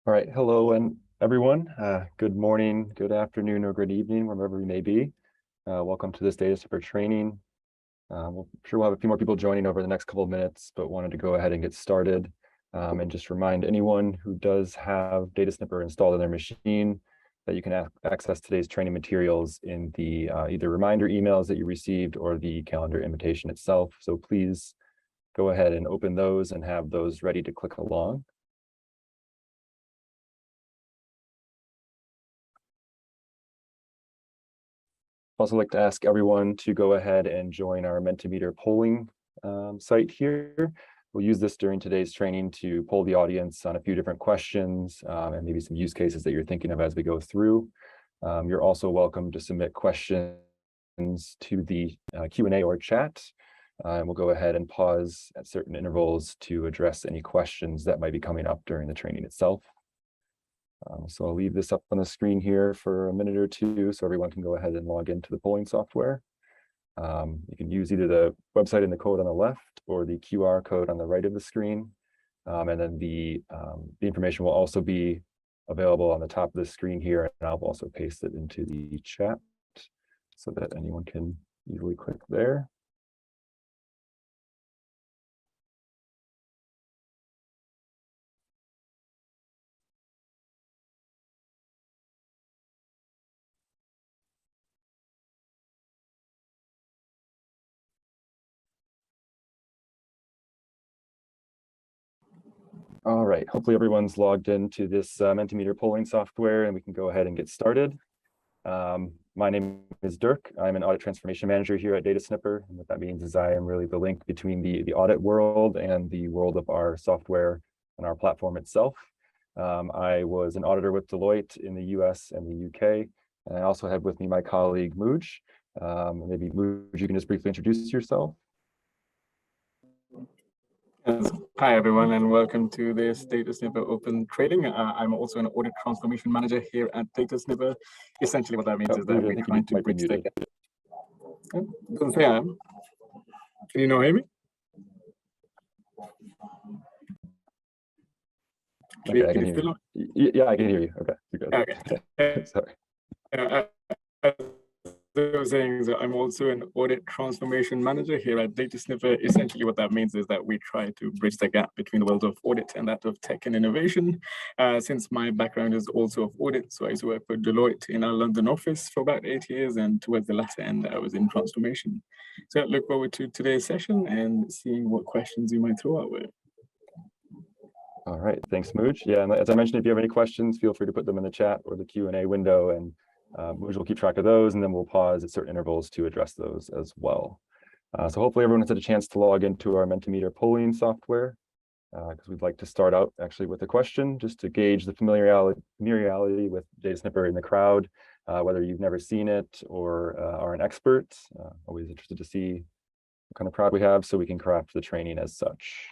All right, hello and everyone. Good morning, good afternoon, or good evening, wherever you may be. Welcome to this DataSnipper training. I'm sure we'll have a few more people joining over the next couple of minutes, but wanted to go ahead and get started and just remind anyone who does have DataSnipper installed on their machine that you can access today's training materials in the either reminder emails that you received or the calendar invitation itself. So please go ahead and open those and have those ready to click along. Also like to ask everyone to go ahead and join our Mentimeter polling site here. We'll use this during today's training to poll the audience on a few different questions and maybe some use cases that you're thinking of as we go through. You're also welcome to submit questions to the Q&A or chat. And we'll go ahead and pause at certain intervals to address any questions that might be coming up during the training itself. So I'll leave this up on the screen here for a minute or two so everyone can go ahead and log into the polling software. You can use either the website and the code on the left or the QR code on the right of the screen. And then the information will also be available on the top of the screen here, and I'll also paste it into the chat so that anyone can easily click there. All right, hopefully everyone's logged into this Mentimeter polling software and we can go ahead and get started. My name is Dirk. I'm an audit transformation manager here at DataSnipper. And what that means is I am really the link between the audit world and the world of our software and our platform itself. I was an auditor with Deloitte in the US and the UK. And I also have with me my colleague, Mooj. Maybe Mooj, you can just briefly introduce yourself. Hi, everyone, and welcome to this DataSnipper Open Trading. I'm also an audit transformation manager here at DataSnipper. Essentially, what that means is that we're trying to bridge the gap. Doesn't say I am. Can you not hear me? Okay, I can hear you. Yeah, I can hear you. Okay, you're good. Okay. Sorry. I was saying that I'm also an audit transformation manager here at DataSnipper. Essentially, what that means is that we try to bridge the gap between the world of audit and that of tech and innovation. Since my background is also of audit, so I used to work for Deloitte in our London office for about 8 years, and towards the latter end, I was in transformation. So I look forward to today's session and seeing what questions you might throw out with. All right, thanks, Mooj. Yeah, and as I mentioned, if you have any questions, feel free to put them in the chat or the Q&A window, and Mooj will keep track of those, and then we'll pause at certain intervals to address those as well. So hopefully everyone has had a chance to log into our Mentimeter polling software, because we'd like to start out actually with a question, just to gauge the familiarity with DataSnipper in the crowd, whether you've never seen it or are an expert. Always interested to see what kind of crowd we have so we can craft the training as such.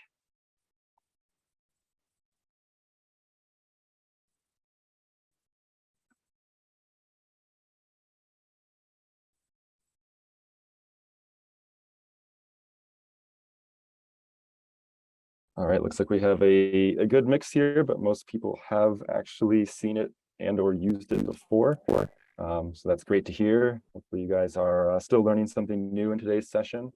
All right, looks like we have a good mix here, but most people have actually seen it and or used it before. So that's great to hear. Hopefully you guys are still learning something new in today's session.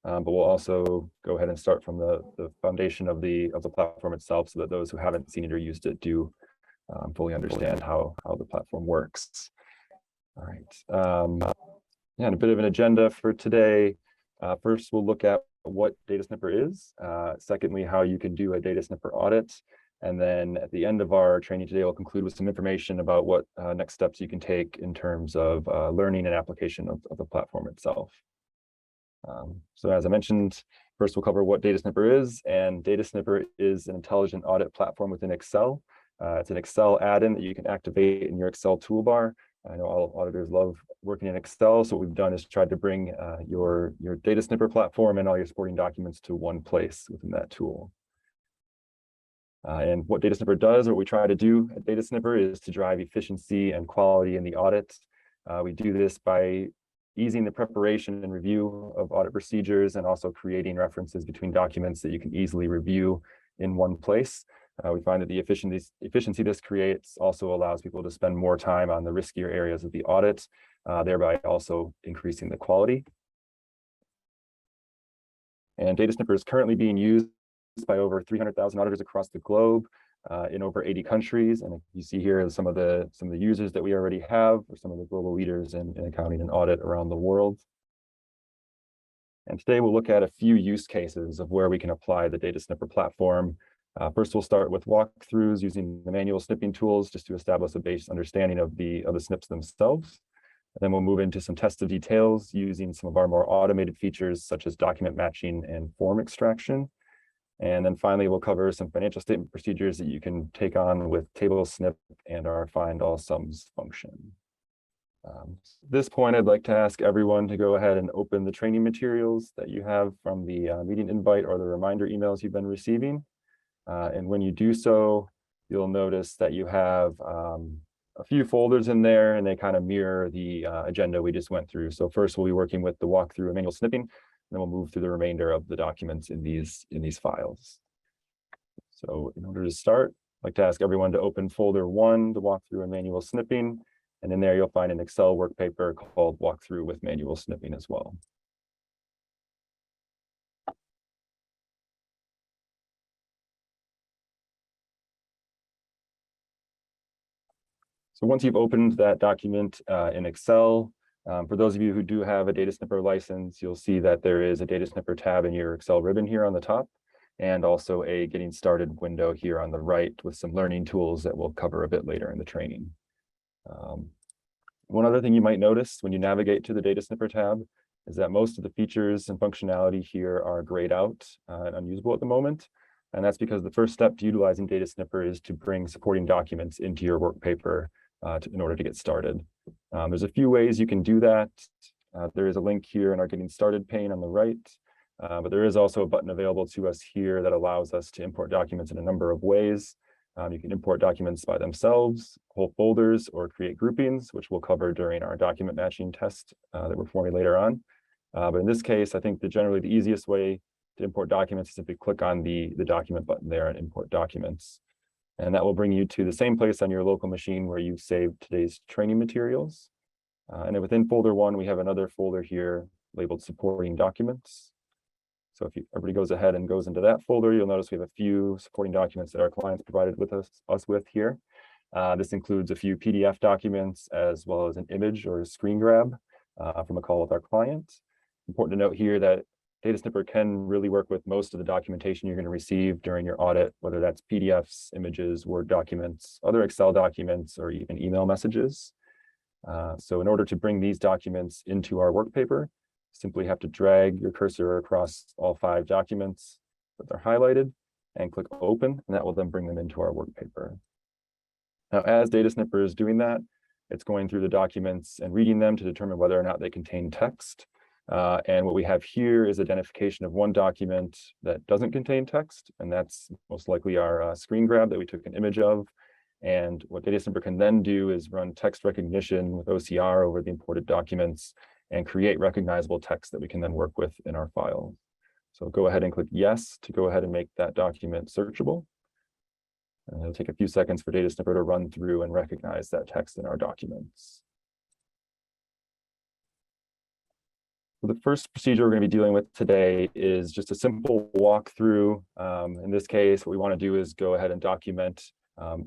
But we'll also go ahead and start from the foundation of the platform itself so that those who haven't seen it or used it do fully understand how the platform works. All right. Yeah, and a bit of an agenda for today. First, we'll look at what DataSnipper is. Secondly, how you can do a DataSnipper audit. And then at the end of our training today, we'll conclude with some information about what next steps you can take in terms of learning and application of the platform itself. So as I mentioned, first we'll cover what DataSnipper is. And DataSnipper is an intelligent audit platform within Excel. It's an Excel add-in that you can activate in your Excel toolbar. I know all auditors love working in Excel, so what we've done is tried to bring your DataSnipper platform and all your supporting documents to one place within that tool. And what DataSnipper does, or what we try to do at DataSnipper, is to drive efficiency and quality in the audit. We do this by easing the preparation and review of audit procedures and also creating references between documents that you can easily review in one place. We find that the efficiency this creates also allows people to spend more time on the riskier areas of the audit, thereby also increasing the quality. And DataSnipper is currently being used by over 300,000 auditors across the globe in over 80 countries. And you see here some of the users that we already have, or some of the global leaders in accounting and audit around the world. And today we'll look at a few use cases of where we can apply the DataSnipper platform. First, we'll start with walkthroughs using the manual snipping tools just to establish a base understanding of the snips themselves. And then we'll move into some tested details using some of our more automated features such as document matching and form extraction. And then finally, we'll cover some financial statement procedures that you can take on with table snip and our find all sums function. At this point, I'd like to ask everyone to go ahead and open the training materials that you have from the meeting invite or the reminder emails you've been receiving. And when you do so, you'll notice that you have a few folders in there, and they kind of mirror the agenda we just went through. So first, we'll be working with the walkthrough and manual snipping, and then we'll move through the remainder of the documents in these files. So in order to start, I'd like to ask everyone to open folder 1, the walkthrough and manual snipping, and in there you'll find an Excel workpaper called walkthrough with manual snipping as well. So once you've opened that document in Excel, for those of you who do have a DataSnipper license, you'll see that there is a DataSnipper tab in your Excel ribbon here on the top, and also a getting started window here on the right with some learning tools that we'll cover a bit later in the training. One other thing you might notice when you navigate to the DataSnipper tab is that most of the features and functionality here are grayed out and unusable at the moment. And that's because the first step to utilizing DataSnipper is to bring supporting documents into your work paper in order to get started. There's a few ways you can do that. There is a link here in our Getting Started pane on the right, but there is also a button available to us here that allows us to import documents in a number of ways. You can import documents by themselves, whole folders, or create groupings, which we'll cover during our document matching test that we're performing later on. But in this case, I think that generally the easiest way to import documents is simply click on the document button there and import documents. And that will bring you to the same place on your local machine where you saved today's training materials. And then within folder 1, we have another folder here labeled supporting documents. So if everybody goes ahead and goes into that folder, you'll notice we have a few supporting documents that our clients provided with us with here. This includes a few PDF documents as well as an image or a screen grab from a call with our client. Important to note here that DataSnipper can really work with most of the documentation you're going to receive during your audit, whether that's PDFs, images, Word documents, other Excel documents, or even email messages. So in order to bring these documents into our work paper, simply have to drag your cursor across all 5 documents that are highlighted and click open, and that will then bring them into our work paper. Now, as DataSnipper is doing that, it's going through the documents and reading them to determine whether or not they contain text. And what we have here is identification of one document that doesn't contain text, and that's most likely our screen grab that we took an image of. And what DataSnipper can then do is run text recognition with OCR over the imported documents and create recognizable text that we can then work with in our file. So go ahead and click yes to go ahead and make that document searchable. And it'll take a few seconds for DataSnipper to run through and recognize that text in our documents. So the first procedure we're going to be dealing with today is just a simple walkthrough. In this case, what we want to do is go ahead and document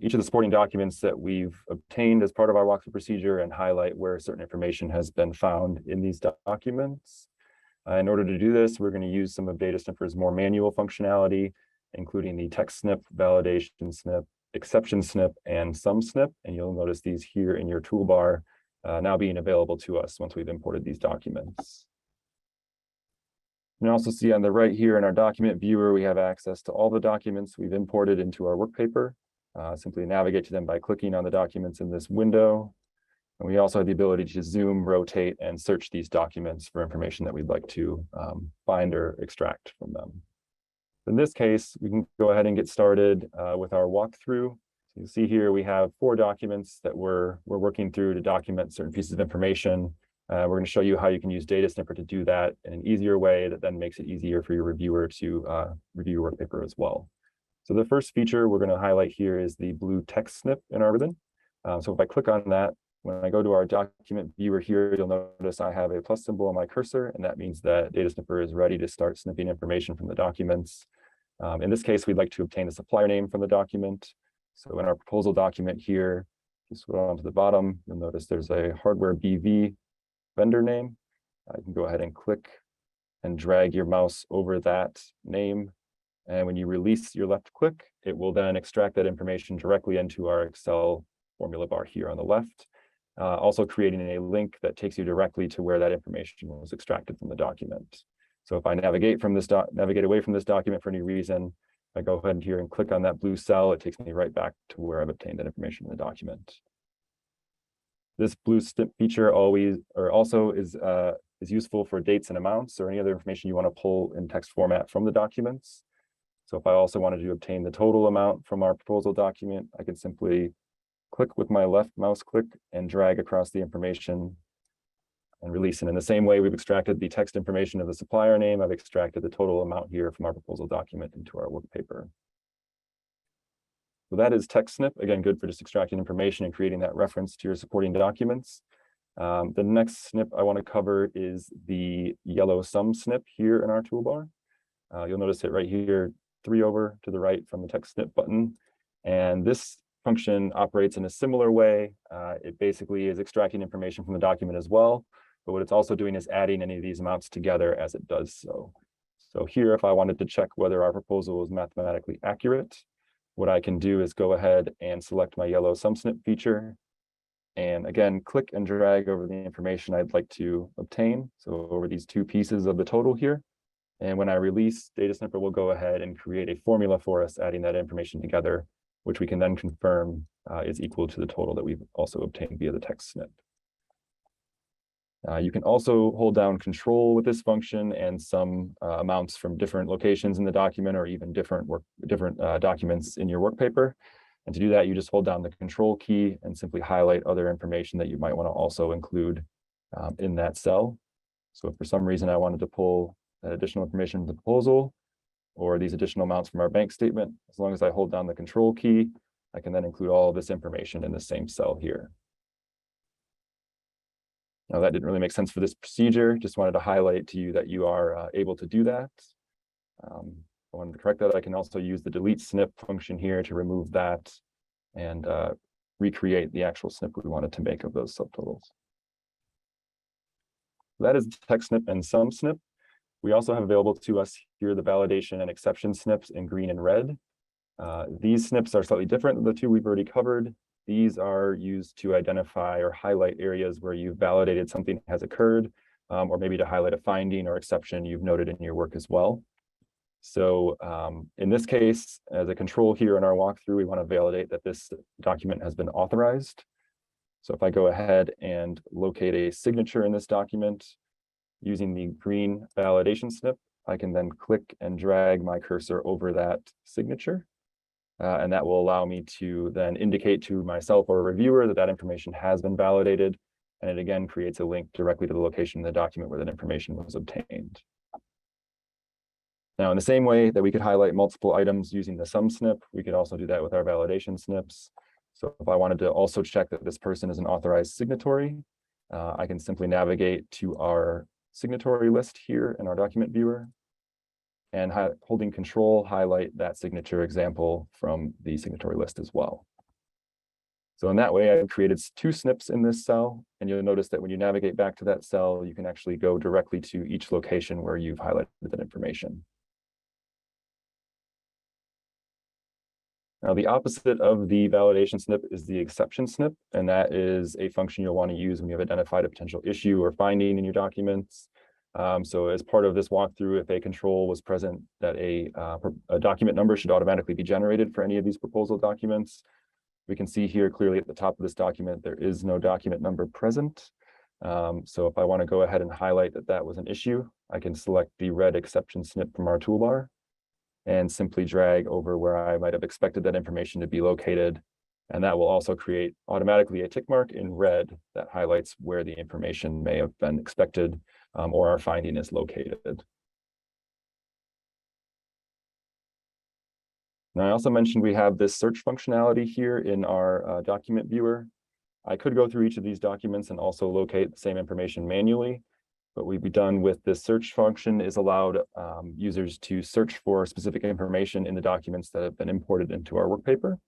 each of the supporting documents that we've obtained as part of our walkthrough procedure and highlight where certain information has been found in these documents. In order to do this, we're going to use some of DataSnipper's more manual functionality, including the text snip, validation snip, exception snip, and sum snip. And you'll notice these here in your toolbar now being available to us once we've imported these documents. You can also see on the right here in our document viewer, we have access to all the documents we've imported into our work paper. Simply navigate to them by clicking on the documents in this window. And we also have the ability to zoom, rotate, and search these documents for information that we'd like to find or extract from them. In this case, we can go ahead and get started with our walkthrough. So you see here we have 4 documents that we're working through to document certain pieces of information. We're going to show you how you can use DataSnipper to do that in an easier way that then makes it easier for your reviewer to review your work paper as well. So the first feature we're going to highlight here is the blue text snip in our ribbon. So if I click on that, when I go to our document viewer here, you'll notice I have a plus symbol on my cursor, and that means that DataSnipper is ready to start snipping information from the documents. In this case, we'd like to obtain the supplier name from the document. So in our proposal document here, if you scroll down to the bottom, you'll notice there's a hardware BV vendor name. You can go ahead and click and drag your mouse over that name. And when you release your left click, it will then extract that information directly into our Excel formula bar here on the left, also creating a link that takes you directly to where that information was extracted from the document. So if I navigate away from this document for any reason, I go ahead here and click on that blue cell, it takes me right back to where I've obtained that information in the document. This blue snip feature also is useful for dates and amounts or any other information you want to pull in text format from the documents. So if I also wanted to obtain the total amount from our proposal document, I can simply click with my left mouse click and drag across the information and release. And in the same way we've extracted the text information of the supplier name, I've extracted the total amount here from our proposal document into our work paper. So that is text snip, again, good for just extracting information and creating that reference to your supporting documents. The next snip I want to cover is the yellow sum snip here in our toolbar. You'll notice it right here, 3 over to the right from the text snip button. And this function operates in a similar way. It basically is extracting information from the document as well, but what it's also doing is adding any of these amounts together as it does so. So here, if I wanted to check whether our proposal is mathematically accurate, what I can do is go ahead and select my yellow sum snip feature, and again, click and drag over the information I'd like to obtain. So over these 2 pieces of the total here. And when I release, DataSnipper will go ahead and create a formula for us, adding that information together, which we can then confirm is equal to the total that we've also obtained via the text snip. You can also hold down control with this function and some amounts from different locations in the document or even different documents in your work paper. And to do that, you just hold down the control key and simply highlight other information that you might want to also include in that cell. So if for some reason I wanted to pull that additional information from the proposal or these additional amounts from our bank statement, as long as I hold down the control key, I can then include all of this information in the same cell here. Now that didn't really make sense for this procedure, just wanted to highlight to you that you are able to do that. I wanted to correct that. I can also use the delete snip function here to remove that and recreate the actual snip we wanted to make of those subtotals. That is text snip and sum snip. We also have available to us here the validation and exception snips in green and red. These snips are slightly different than the 2 we've already covered. These are used to identify or highlight areas where you've validated something has occurred, or maybe to highlight a finding or exception you've noted in your work as well. So in this case, as a control here in our walkthrough, we want to validate that this document has been authorized. So if I go ahead and locate a signature in this document using the green validation snip, I can then click and drag my cursor over that signature. And that will allow me to then indicate to myself or a reviewer that that information has been validated. And it again creates a link directly to the location in the document where that information was obtained. Now, in the same way that we could highlight multiple items using the sum snip, we could also do that with our validation snips. So if I wanted to also check that this person is an authorized signatory, I can simply navigate to our signatory list here in our document viewer, and holding control, highlight that signature example from the signatory list as well. So in that way, I've created 2 snips in this cell, and you'll notice that when you navigate back to that cell, you can actually go directly to each location where you've highlighted that information. Now, the opposite of the validation snip is the exception snip, and that is a function you'll want to use when you've identified a potential issue or finding in your documents. So as part of this walkthrough, if a control was present that a document number should automatically be generated for any of these proposal documents, we can see here clearly at the top of this document, there is no document number present. So if I want to go ahead and highlight that that was an issue, I can select the red exception snip from our toolbar and simply drag over where I might have expected that information to be located. And that will also create automatically a tick mark in red that highlights where the information may have been expected or our finding is located. And I also mentioned we have this search functionality here in our document viewer. I could go through each of these documents and also locate the same information manually. What we've done with this search function is allowed users to search for specific information in the documents that have been imported into our work paper.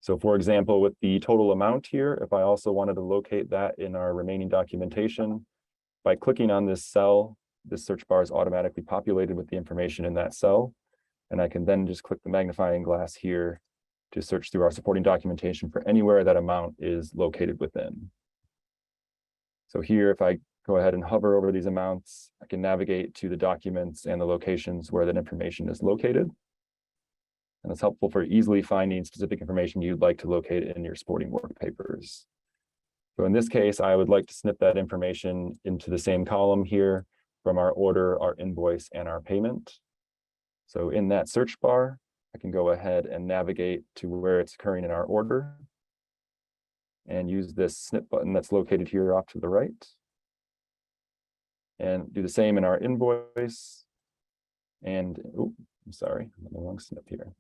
So for example, with the total amount here, if I also wanted to locate that in our remaining documentation, by clicking on this cell, this search bar is automatically populated with the information in that cell. And I can then just click the magnifying glass here to search through our supporting documentation for anywhere that amount is located within. So here, if I go ahead and hover over these amounts, I can navigate to the documents and the locations where that information is located. And it's helpful for easily finding specific information you'd like to locate in your supporting work papers. So in this case, I would like to snip that information into the same column here from our order, our invoice, and our payment. So in that search bar, I can go ahead and navigate to where it's occurring in our order and use this snip button that's located here off to the right. And do the same in our invoice. And, oh, I'm sorry, I'm on the wrong snip here.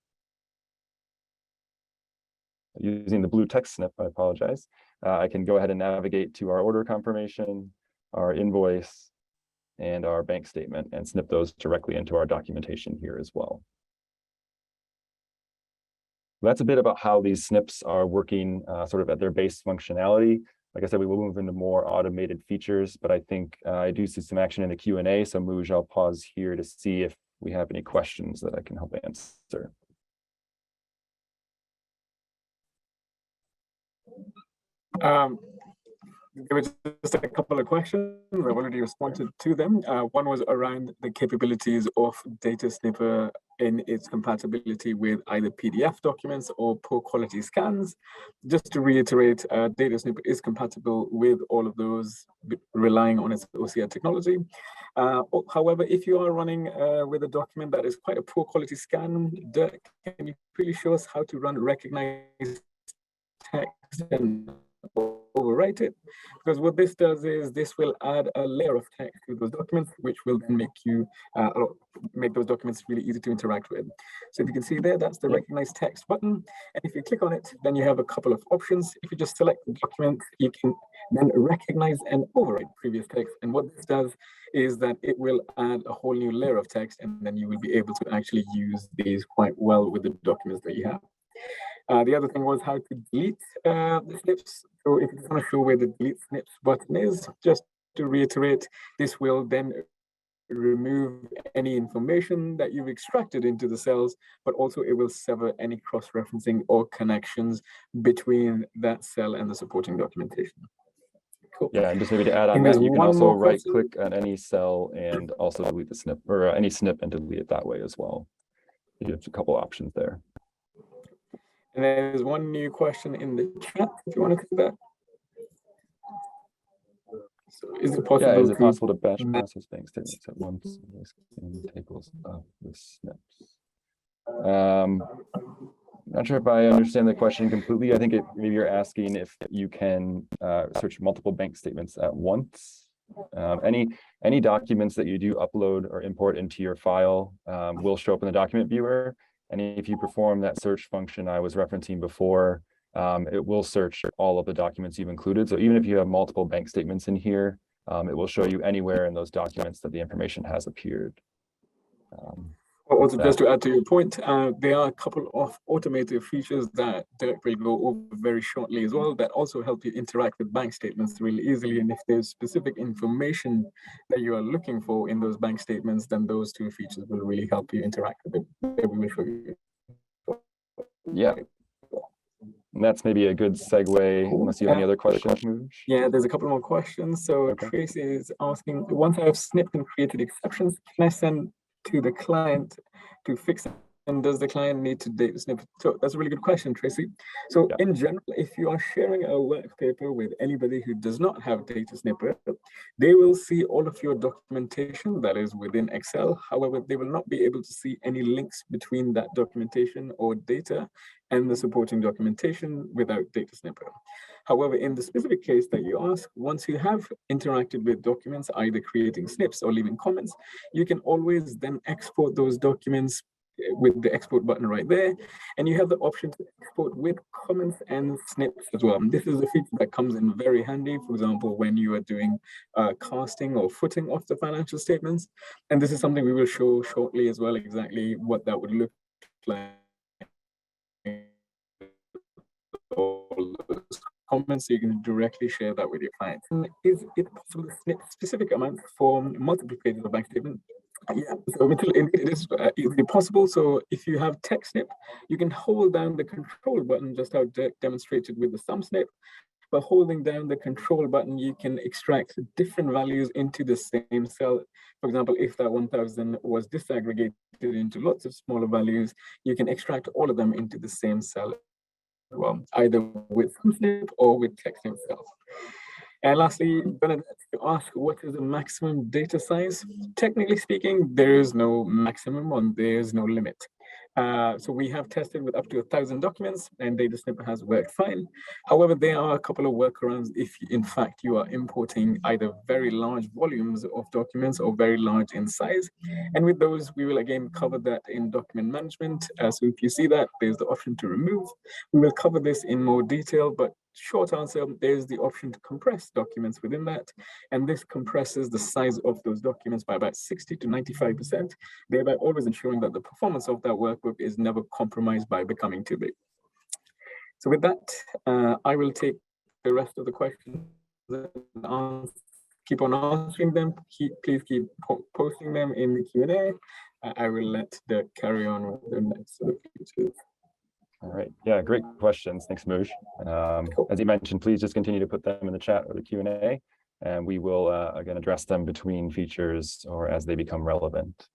Using the blue text snip, I apologize. I can go ahead and navigate to our order confirmation, our invoice, and our bank statement and snip those directly into our documentation here as well. That's a bit about how these snips are working sort of at their base functionality. Like I said, we will move into more automated features, but I think I do see some action in the Q&A. So Muj, I'll pause here to see if we have any questions that I can help answer. There were just a couple of questions. I've already responded to them. One was around the capabilities of DataSnipper in its compatibility with either PDF documents or poor quality scans. Just to reiterate, DataSnipper is compatible with all of those, relying on its OCR technology. However, if you are running with a document that is quite a poor quality scan, Dirk, can you really show us how to run recognized text and overwrite it? Because what this does is this will add a layer of text to those documents, which will then make those documents really easy to interact with. So if you can see there, that's the recognize text button. And if you click on it, then you have a couple of options. If you just select the document, you can then recognize and overwrite previous text. And what this does is that it will add a whole new layer of text, and then you will be able to actually use these quite well with the documents that you have. The other thing was how to delete the snips. So if you just want to show where the delete snips button is, just to reiterate, this will then remove any information that you've extracted into the cells, but also it will sever any cross-referencing or connections between that cell and the supporting documentation. Cool. Yeah, and just maybe to add on that, you can also right-click on any cell and also delete the snip, or any snip and delete it that way as well. You have a couple options there. And there's one new question in the chat, if you want to click that. So is it possible? Yeah, is it possible to batch process bank statements at once in tables of the snips? Not sure if I understand the question completely. I think maybe you're asking if you can search multiple bank statements at once. Any documents that you do upload or import into your file will show up in the document viewer. And if you perform that search function I was referencing before, it will search all of the documents you've included. So even if you have multiple bank statements in here, it will show you anywhere in those documents that the information has appeared. Also, just to add to your point, there are a couple of automated features that Dirk will go over very shortly as well that also help you interact with bank statements really easily. And if there's specific information that you are looking for in those bank statements, then those two features will really help you interact with it. Yeah. And that's maybe a good segue, unless you have any other questions. Yeah, there's a couple more questions. So Tracy is asking, once I have snipped and created exceptions, can I send to the client to fix it? And does the client need to date the snippet? So that's a really good question, Tracy. So in general, if you are sharing a work paper with anybody who does not have DataSnipper, they will see all of your documentation that is within Excel. However, they will not be able to see any links between that documentation or data and the supporting documentation without DataSnipper. However, in the specific case that you ask, once you have interacted with documents, either creating snips or leaving comments, you can always then export those documents with the export button right there, and you have the option to export with comments and snips as well. And this is a feature that comes in very handy, for example, when you are doing casting or footing of the financial statements. And this is something we will show shortly as well, exactly what that would look like. All those comments, so you can directly share that with your clients. And is it possible to snip specific amounts for multiple pages of bank statement? Yeah, so it is easily possible. So if you have text snip, you can hold down the control button, just how demonstrated with the sum snip. By holding down the control button, you can extract different values into the same cell. For example, if that 1000 was disaggregated into lots of smaller values, you can extract all of them into the same cell, well, either with sum snip or with text snip cells. And lastly, Bernadette, you ask what is the maximum data size? Technically speaking, there is no maximum and there is no limit. So we have tested with up to 1,000 documents, and DataSnipper has worked fine. However, there are a couple of workarounds if, in fact, you are importing either very large volumes of documents or very large in size. And with those, we will again cover that in document management. So if you see that, there's the option to remove. We will cover this in more detail, but short answer, there's the option to compress documents within that. And this compresses the size of those documents by about 60 to 95%, thereby always ensuring that the performance of that workbook is never compromised by becoming too big. So with that, I will take the rest of the questions and keep on answering them. Please keep posting them in the Q&A. I will let Dirk carry on with the next sort of features. All right. Yeah, great questions. Thanks, Moj. Cool. As you mentioned, please just continue to put them in the chat or the Q&A, and we will, again, address them between features or as they become relevant.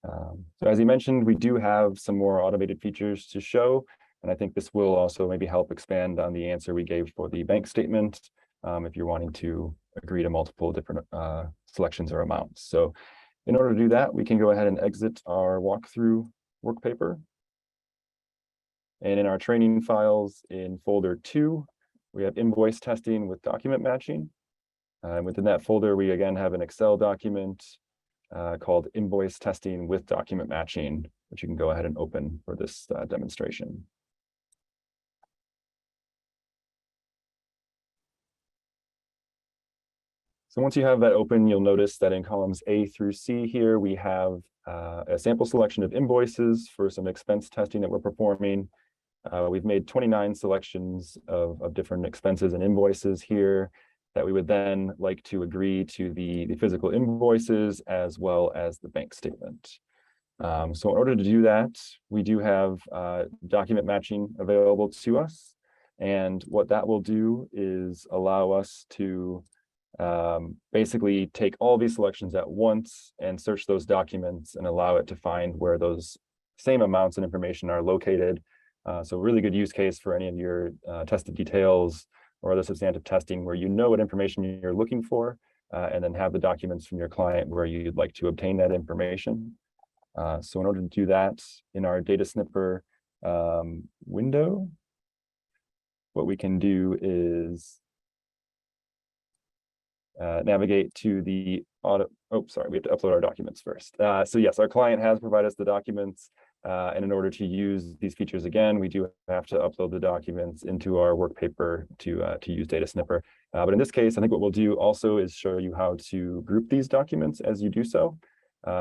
So as you mentioned, we do have some more automated features to show, and I think this will also maybe help expand on the answer we gave for the bank statement, if you're wanting to agree to multiple different selections or amounts. So in order to do that, we can go ahead and exit our walkthrough work paper. And in our training files in folder 2, we have invoice testing with document matching. And within that folder, we again have an Excel document called invoice testing with document matching, which you can go ahead and open for this demonstration. So once you have that open, you'll notice that in columns A through C here, we have a sample selection of invoices for some expense testing that we're performing. We've made 29 selections of different expenses and invoices here that we would then like to agree to the physical invoices as well as the bank statement. So in order to do that, we do have document matching available to us. And what that will do is allow us to basically take all these selections at once and search those documents and allow it to find where those same amounts and information are located. So really good use case for any of your tested details or other substantive testing where you know what information you're looking for, and then have the documents from your client where you'd like to obtain that information. So in order to do that, in our DataSnipper window, what we can do is navigate to the audit. Oh, sorry, we have to upload our documents first. So yes, our client has provided us the documents. And in order to use these features again, we do have to upload the documents into our work paper to use DataSnipper. But in this case, I think what we'll do also is show you how to group these documents as you do so.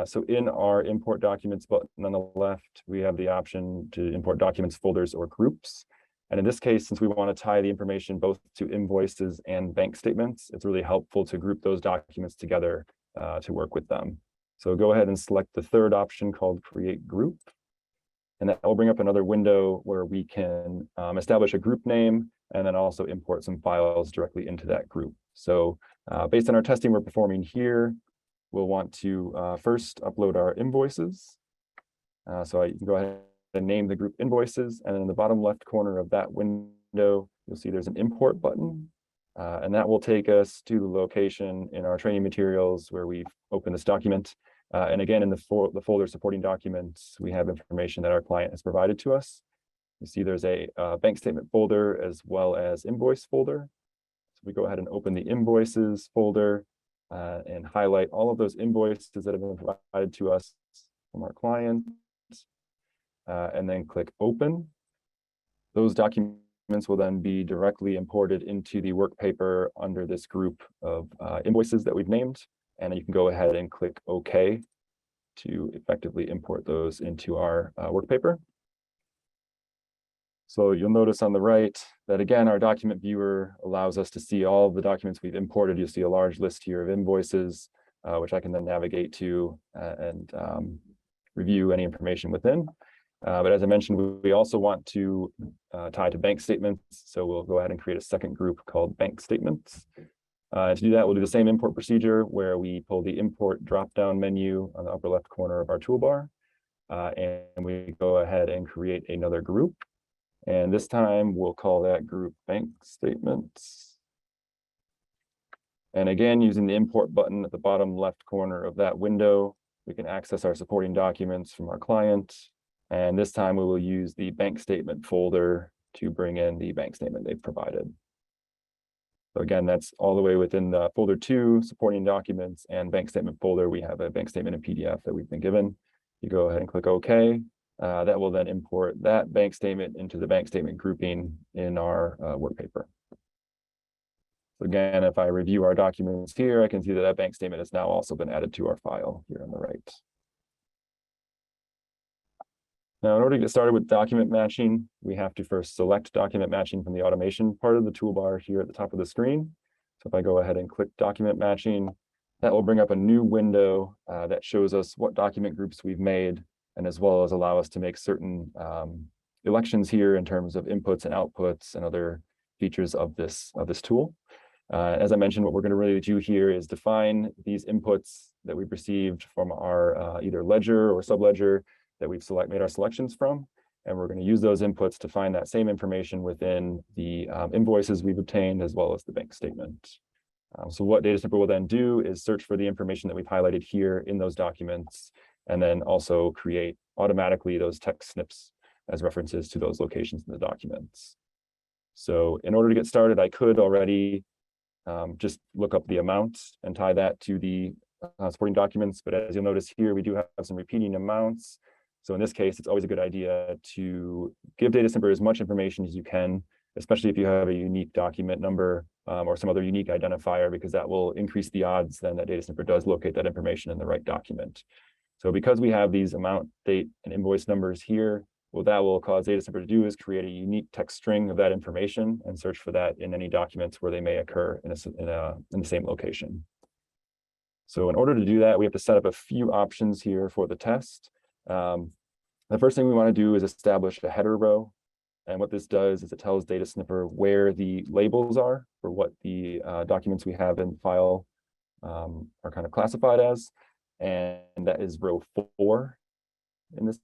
So in our import documents button on the left, we have the option to import documents, folders, or groups. And in this case, since we want to tie the information both to invoices and bank statements, it's really helpful to group those documents together to work with them. So go ahead and select the third option called Create Group. And that will bring up another window where we can establish a group name and then also import some files directly into that group. So based on our testing we're performing here, we'll want to first upload our invoices. So you can go ahead and name the group invoices. And in the bottom left corner of that window, you'll see there's an import button. And that will take us to the location in our training materials where we've opened this document. And again, in the folder supporting documents, we have information that our client has provided to us. You see there's a bank statement folder as well as invoice folder. So we go ahead and open the invoices folder and highlight all of those invoices that have been provided to us from our client. and then click open. Those documents will then be directly imported into the work paper under this group of invoices that we've named. And you can go ahead and click OK to effectively import those into our work paper. So you'll notice on the right that, again, our document viewer allows us to see all of the documents we've imported. You'll see a large list here of invoices, which I can then navigate to and review any information within. But as I mentioned, we also want to tie to bank statements. So we'll go ahead and create a second group called bank statements. To do that, we'll do the same import procedure where we pull the import drop-down menu on the upper left corner of our toolbar. And we go ahead and create another group. And this time we'll call that group bank statements. And again, using the import button at the bottom left corner of that window, we can access our supporting documents from our client. And this time we will use the bank statement folder to bring in the bank statement they've provided. So again, that's all the way within the folder 2, supporting documents and bank statement folder. We have a bank statement in PDF that we've been given. You go ahead and click OK. That will then import that bank statement into the bank statement grouping in our work paper. So again, if I review our documents here, I can see that that bank statement has now also been added to our file here on the right. Now, in order to get started with document matching, we have to first select document matching from the automation part of the toolbar here at the top of the screen. So if I go ahead and click document matching, that will bring up a new window that shows us what document groups we've made, and as well as allow us to make certain elections here in terms of inputs and outputs and other features of this tool. As I mentioned, what we're going to really do here is define these inputs that we've received from our either ledger or subledger that we've made our selections from, and we're going to use those inputs to find that same information within the invoices we've obtained, as well as the bank statement. So what DataSnipper will then do is search for the information that we've highlighted here in those documents, and then also create automatically those text snips as references to those locations in the documents. So in order to get started, I could already just look up the amount and tie that to the supporting documents, but as you'll notice here, we do have some repeating amounts. So in this case, it's always a good idea to give DataSnipper as much information as you can, especially if you have a unique document number or some other unique identifier, because that will increase the odds then that DataSnipper does locate that information in the right document. So because we have these amount, date, and invoice numbers here, what that will cause DataSnipper to do is create a unique text string of that information and search for that in any documents where they may occur in the same location. So in order to do that, we have to set up a few options here for the test. The first thing we want to do is establish a header row. And what this does is it tells DataSnipper where the labels are for what the documents we have in the file are kind of classified as. And that is row 4 in this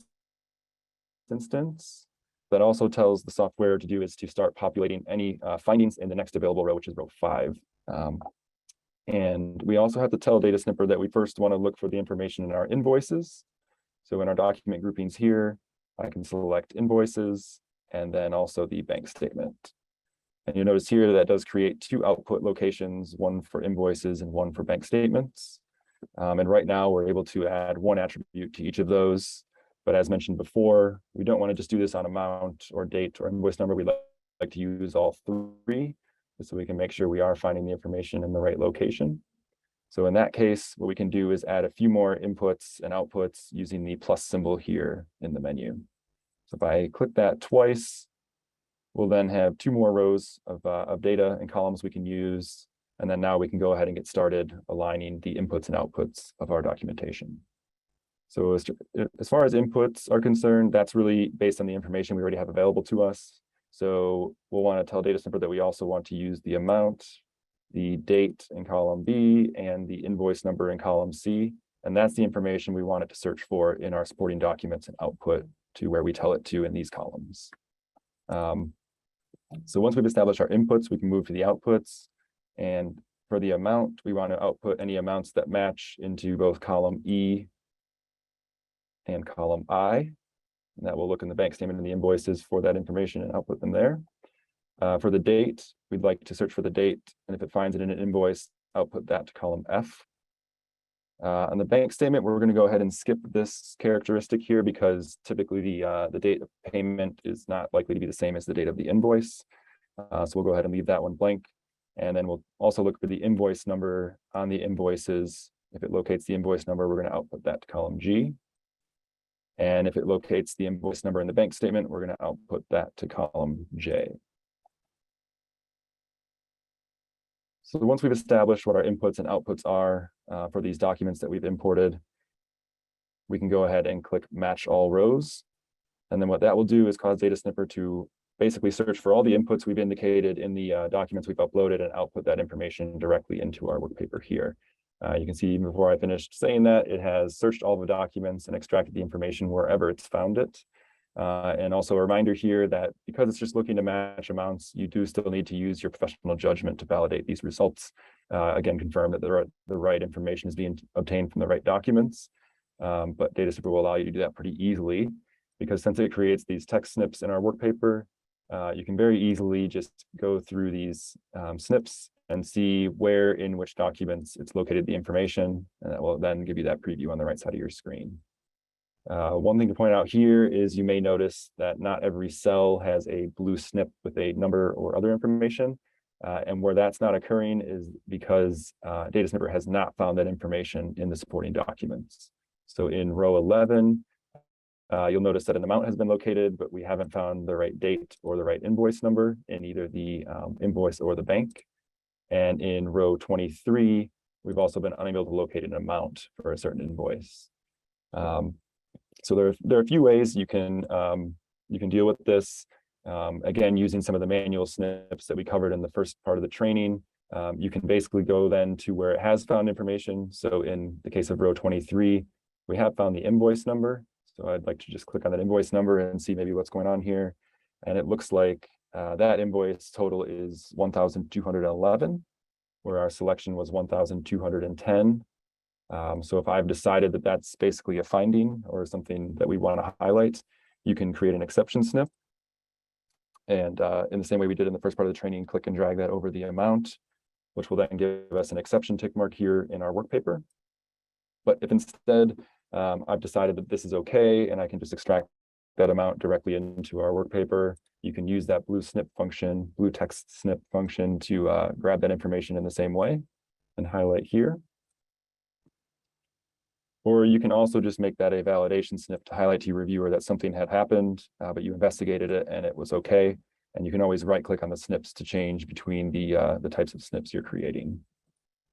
instance. That also tells the software to do is to start populating any findings in the next available row, which is row 5. And we also have to tell DataSnipper that we first want to look for the information in our invoices. So in our document groupings here, I can select invoices and then also the bank statement. And you'll notice here that does create 2 output locations, one for invoices and one for bank statements. And right now we're able to add 1 attribute to each of those. But as mentioned before, we don't want to just do this on amount or date or invoice number. We like to use all 3 so we can make sure we are finding the information in the right location. So in that case, what we can do is add a few more inputs and outputs using the plus symbol here in the menu. So if I click that twice, we'll then have 2 more rows of data and columns we can use. And then now we can go ahead and get started aligning the inputs and outputs of our documentation. So as far as inputs are concerned, that's really based on the information we already have available to us. So we'll want to tell DataSnipper that we also want to use the amount, the date in column B, and the invoice number in column C. And that's the information we want it to search for in our supporting documents and output to where we tell it to in these columns. So once we've established our inputs, we can move to the outputs. And for the amount, we want to output any amounts that match into both column E and column I. And that will look in the bank statement and the invoices for that information and output them there. For the date, we'd like to search for the date, and if it finds it in an invoice, output that to column F. On the bank statement, we're going to go ahead and skip this characteristic here because typically the date of payment is not likely to be the same as the date of the invoice. So we'll go ahead and leave that one blank. And then we'll also look for the invoice number on the invoices. If it locates the invoice number, we're going to output that to column G. And if it locates the invoice number in the bank statement, we're going to output that to column J. So once we've established what our inputs and outputs are for these documents that we've imported, we can go ahead and click Match All Rows. And then what that will do is cause DataSnipper to basically search for all the inputs we've indicated in the documents we've uploaded and output that information directly into our work paper here. You can see even before I finished saying that, it has searched all the documents and extracted the information wherever it's found it. And also a reminder here that because it's just looking to match amounts, you do still need to use your professional judgment to validate these results. Again, confirm that the right information is being obtained from the right documents. But DataSnipper will allow you to do that pretty easily because since it creates these text snips in our work paper, you can very easily just go through these snips and see where in which documents it's located the information, and that will then give you that preview on the right side of your screen. One thing to point out here is you may notice that not every cell has a blue snip with a number or other information. And where that's not occurring is because DataSnipper has not found that information in the supporting documents. So in row 11, you'll notice that an amount has been located, but we haven't found the right date or the right invoice number in either the invoice or the bank. And in row 23, we've also been unable to locate an amount for a certain invoice. So there are a few ways you can deal with this. Again, using some of the manual snips that we covered in the first part of the training, you can basically go then to where it has found information. So in the case of row 23, we have found the invoice number. So I'd like to just click on that invoice number and see maybe what's going on here. And it looks like that invoice total is 1,211, where our selection was 1,210. So if I've decided that that's basically a finding or something that we want to highlight, you can create an exception snip. And in the same way we did in the first part of the training, click and drag that over the amount, which will then give us an exception tick mark here in our work paper. But if instead I've decided that this is okay and I can just extract that amount directly into our work paper, you can use that blue snip function, blue text snip function to grab that information in the same way and highlight here. Or you can also just make that a validation snip to highlight to your reviewer that something had happened, but you investigated it and it was okay. And you can always right click on the snips to change between the types of snips you're creating.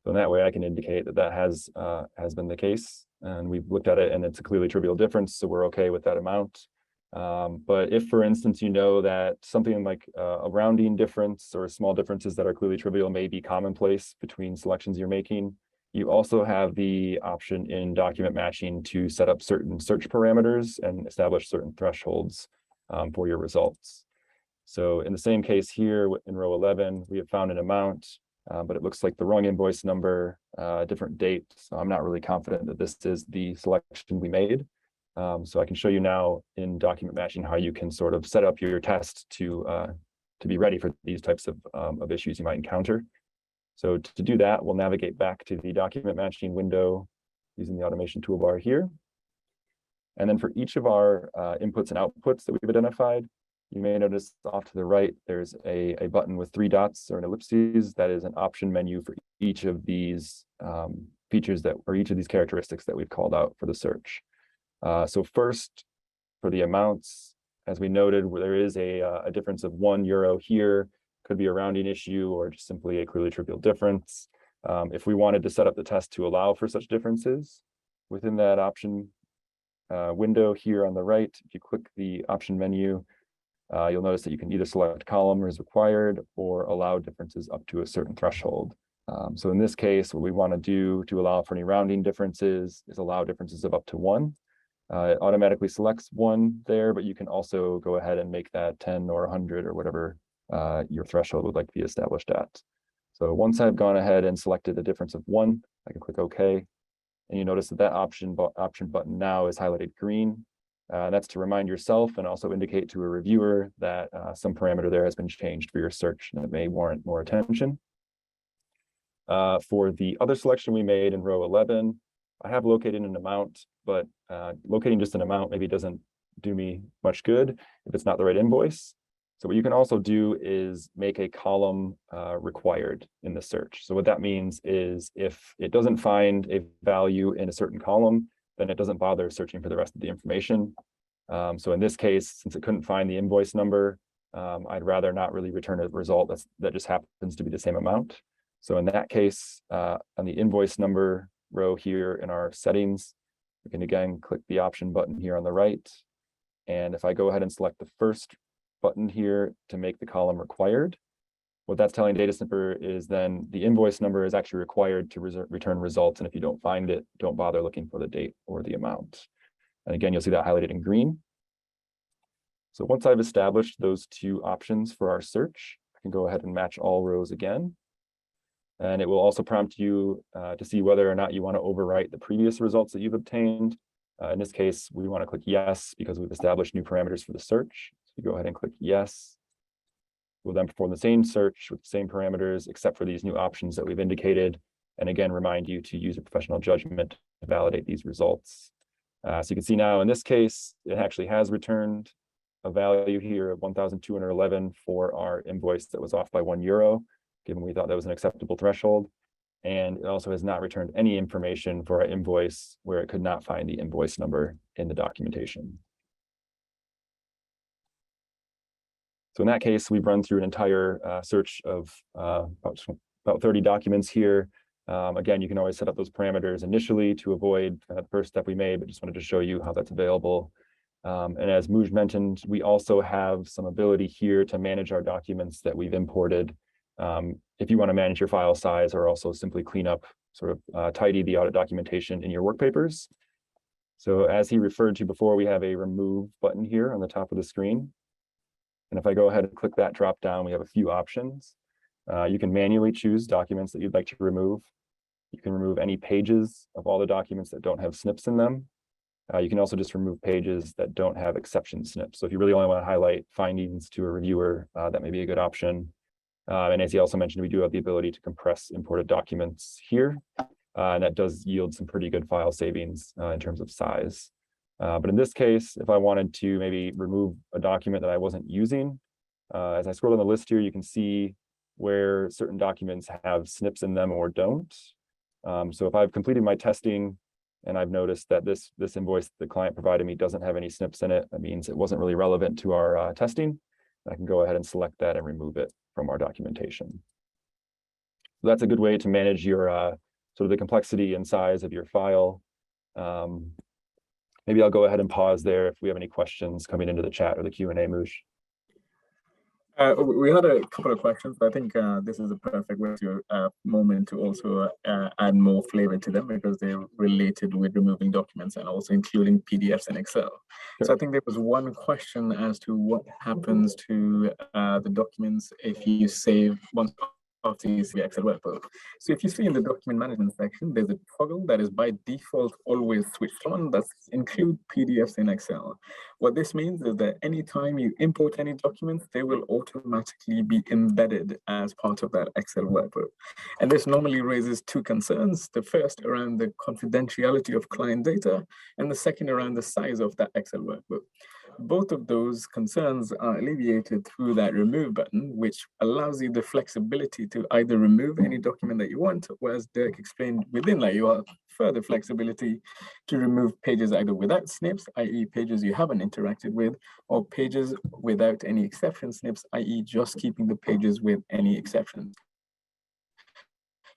So in that way, I can indicate that that has been the case. And we've looked at it and it's a clearly trivial difference, so we're okay with that amount. But if, for instance, you know that something like a rounding difference or small differences that are clearly trivial may be commonplace between selections you're making, you also have the option in document matching to set up certain search parameters and establish certain thresholds for your results. So in the same case here in row 11, we have found an amount, but it looks like the wrong invoice number, different date. So I'm not really confident that this is the selection we made. So I can show you now in document matching how you can sort of set up your test to be ready for these types of issues you might encounter. So to do that, we'll navigate back to the document matching window using the automation toolbar here. And then for each of our inputs and outputs that we've identified, you may notice off to the right, there's a button with 3 dots or an ellipses. That is an option menu for each of these features or each of these characteristics that we've called out for the search. So first, for the amounts, as we noted, where there is a difference of €1 here, could be a rounding issue or just simply a clearly trivial difference. If we wanted to set up the test to allow for such differences within that option window here on the right, if you click the option menu, you'll notice that you can either select column as required or allow differences up to a certain threshold. So in this case, what we want to do to allow for any rounding differences is allow differences of up to 1. It automatically selects 1 there, but you can also go ahead and make that 10 or 100 or whatever your threshold would like to be established at. So once I've gone ahead and selected a difference of 1, I can click OK. And you notice that that option button now is highlighted green. That's to remind yourself and also indicate to a reviewer that some parameter there has been changed for your search and it may warrant more attention. For the other selection we made in row 11, I have located an amount, but locating just an amount maybe doesn't do me much good if it's not the right invoice. So what you can also do is make a column required in the search. So what that means is if it doesn't find a value in a certain column, then it doesn't bother searching for the rest of the information. So in this case, since it couldn't find the invoice number, I'd rather not really return a result that just happens to be the same amount. So in that case, on the invoice number row here in our settings, we can again click the option button here on the right. And if I go ahead and select the first button here to make the column required, what that's telling DataSnipper is then the invoice number is actually required to return results. And if you don't find it, don't bother looking for the date or the amount. And again, you'll see that highlighted in green. So once I've established those two options for our search, I can go ahead and match all rows again. And it will also prompt you to see whether or not you want to overwrite the previous results that you've obtained. In this case, we want to click yes because we've established new parameters for the search. So you go ahead and click yes. We'll then perform the same search with the same parameters, except for these new options that we've indicated. And again, remind you to use your professional judgment to validate these results. So you can see now in this case, it actually has returned a value here of 1,211 for our invoice that was off by €1, given we thought that was an acceptable threshold. And it also has not returned any information for our invoice where it could not find the invoice number in the documentation. So in that case, we've run through an entire search of about 30 documents here. Again, you can always set up those parameters initially to avoid the first step we made, but just wanted to show you how that's available. And as Mooj mentioned, we also have some ability here to manage our documents that we've imported. If you want to manage your file size or also simply clean up, sort of tidy the audit documentation in your work papers. So as he referred to before, we have a remove button here on the top of the screen. And if I go ahead and click that drop down, we have a few options. You can manually choose documents that you'd like to remove. You can remove any pages of all the documents that don't have snips in them. You can also just remove pages that don't have exception snips. So if you really only want to highlight findings to a reviewer, that may be a good option. And as he also mentioned, we do have the ability to compress imported documents here. And that does yield some pretty good file savings in terms of size. But in this case, if I wanted to maybe remove a document that I wasn't using, as I scroll down the list here, you can see where certain documents have snips in them or don't. So if I've completed my testing and I've noticed that this invoice the client provided me doesn't have any snips in it, that means it wasn't really relevant to our testing. I can go ahead and select that and remove it from our documentation. So that's a good way to manage your sort of the complexity and size of your file. Maybe I'll go ahead and pause there if we have any questions coming into the chat or the Q&A, Mooj. We had a couple of questions, but I think this is a perfect way to moment to also add more flavor to them because they're related with removing documents and also including PDFs and Excel. Sure. So I think there was one question as to what happens to the documents if you save one of these Excel workbook. So if you see in the document management section, there's a toggle that is by default always switched on. That's include PDFs in Excel. What this means is that anytime you import any documents, they will automatically be embedded as part of that Excel workbook. And this normally raises two concerns. The first around the confidentiality of client data, and the second around the size of that Excel workbook. Both of those concerns are alleviated through that remove button, which allows you the flexibility to either remove any document that you want, or as Dirk explained within that, you have further flexibility to remove pages either without snips, i.e. pages you haven't interacted with, or pages without any exception snips, i.e. just keeping the pages with any exceptions.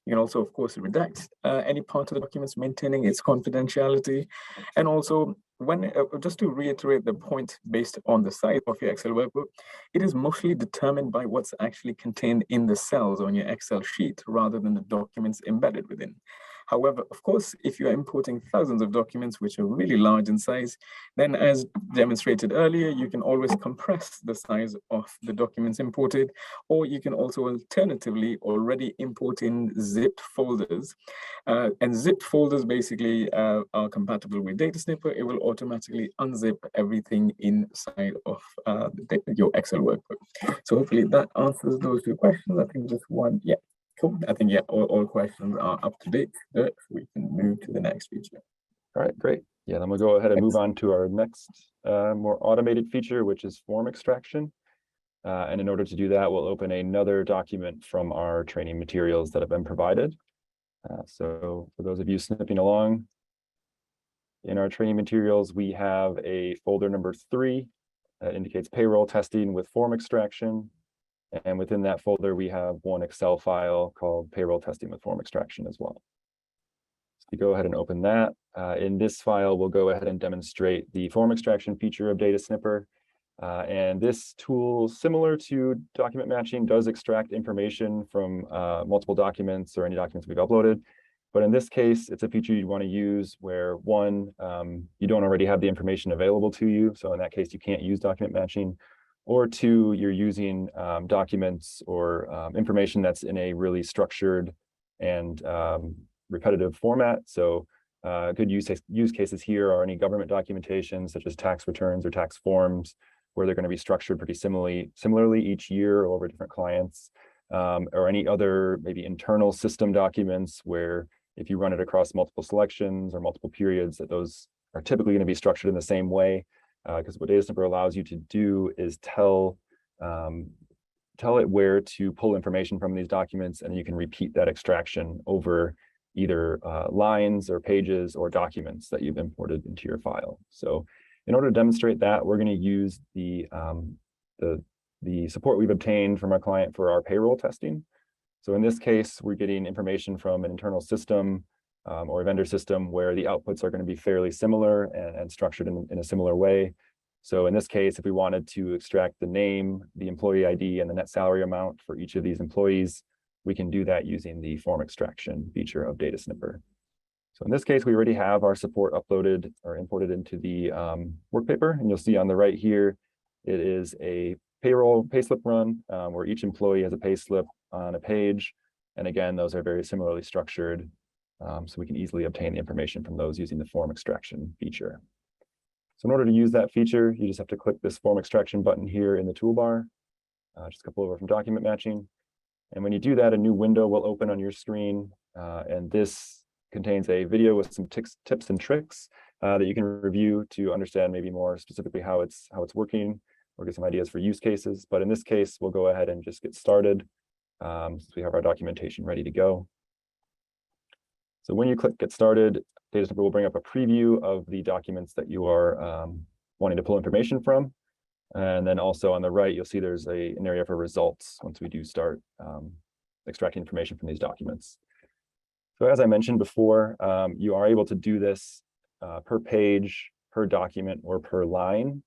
You can also, of course, redact any part of the documents, maintaining its confidentiality. And also, when just to reiterate the point based on the size of your Excel workbook, it is mostly determined by what's actually contained in the cells on your Excel sheet rather than the documents embedded within. However, of course, if you're importing thousands of documents, which are really large in size, then as demonstrated earlier, you can always compress the size of the documents imported, or you can also alternatively already import in zipped folders. And zipped folders basically are compatible with DataSnipper. It will automatically unzip everything inside of your Excel workbook. So hopefully that answers those two questions. I think just one, yeah. Cool. I think, yeah, all questions are up to date. Good. We can move to the next feature. All right, great. Yeah, then we'll go ahead and move on to our next more automated feature, which is form extraction. And in order to do that, we'll open another document from our training materials that have been provided. So for those of you snipping along, in our training materials, we have a folder number 3 that indicates payroll testing with form extraction. And within that folder, we have one Excel file called payroll testing with form extraction as well. So you go ahead and open that. In this file, we'll go ahead and demonstrate the form extraction feature of DataSnipper. And this tool, similar to document matching, does extract information from multiple documents or any documents we've uploaded. But in this case, it's a feature you'd want to use where, one, you don't already have the information available to you. So in that case, you can't use document matching. Or two, you're using documents or information that's in a really structured and repetitive format. So good use cases here are any government documentation, such as tax returns or tax forms, where they're going to be structured pretty similarly each year over different clients, or any other maybe internal system documents where if you run it across multiple selections or multiple periods, that those are typically going to be structured in the same way. Because what DataSnipper allows you to do is tell it where to pull information from these documents, and you can repeat that extraction over either lines or pages or documents that you've imported into your file. So in order to demonstrate that, we're going to use the support we've obtained from our client for our payroll testing. So in this case, we're getting information from an internal system or a vendor system where the outputs are going to be fairly similar and structured in a similar way. So in this case, if we wanted to extract the name, the employee ID, and the net salary amount for each of these employees, we can do that using the form extraction feature of DataSnipper. So in this case, we already have our support uploaded or imported into the work paper, and you'll see on the right here, it is a payroll payslip run where each employee has a payslip on a page. And again, those are very similarly structured. So we can easily obtain the information from those using the form extraction feature. So in order to use that feature, you just have to click this form extraction button here in the toolbar, just a couple over from document matching. And when you do that, a new window will open on your screen. And this contains a video with some tips and tricks that you can review to understand maybe more specifically how it's working or get some ideas for use cases. But in this case, we'll go ahead and just get started since we have our documentation ready to go. So when you click Get Started, DataSnipper will bring up a preview of the documents that you are wanting to pull information from. And then also on the right, you'll see there's an area for results once we do start extracting information from these documents. So as I mentioned before, you are able to do this per page, per document, or per line.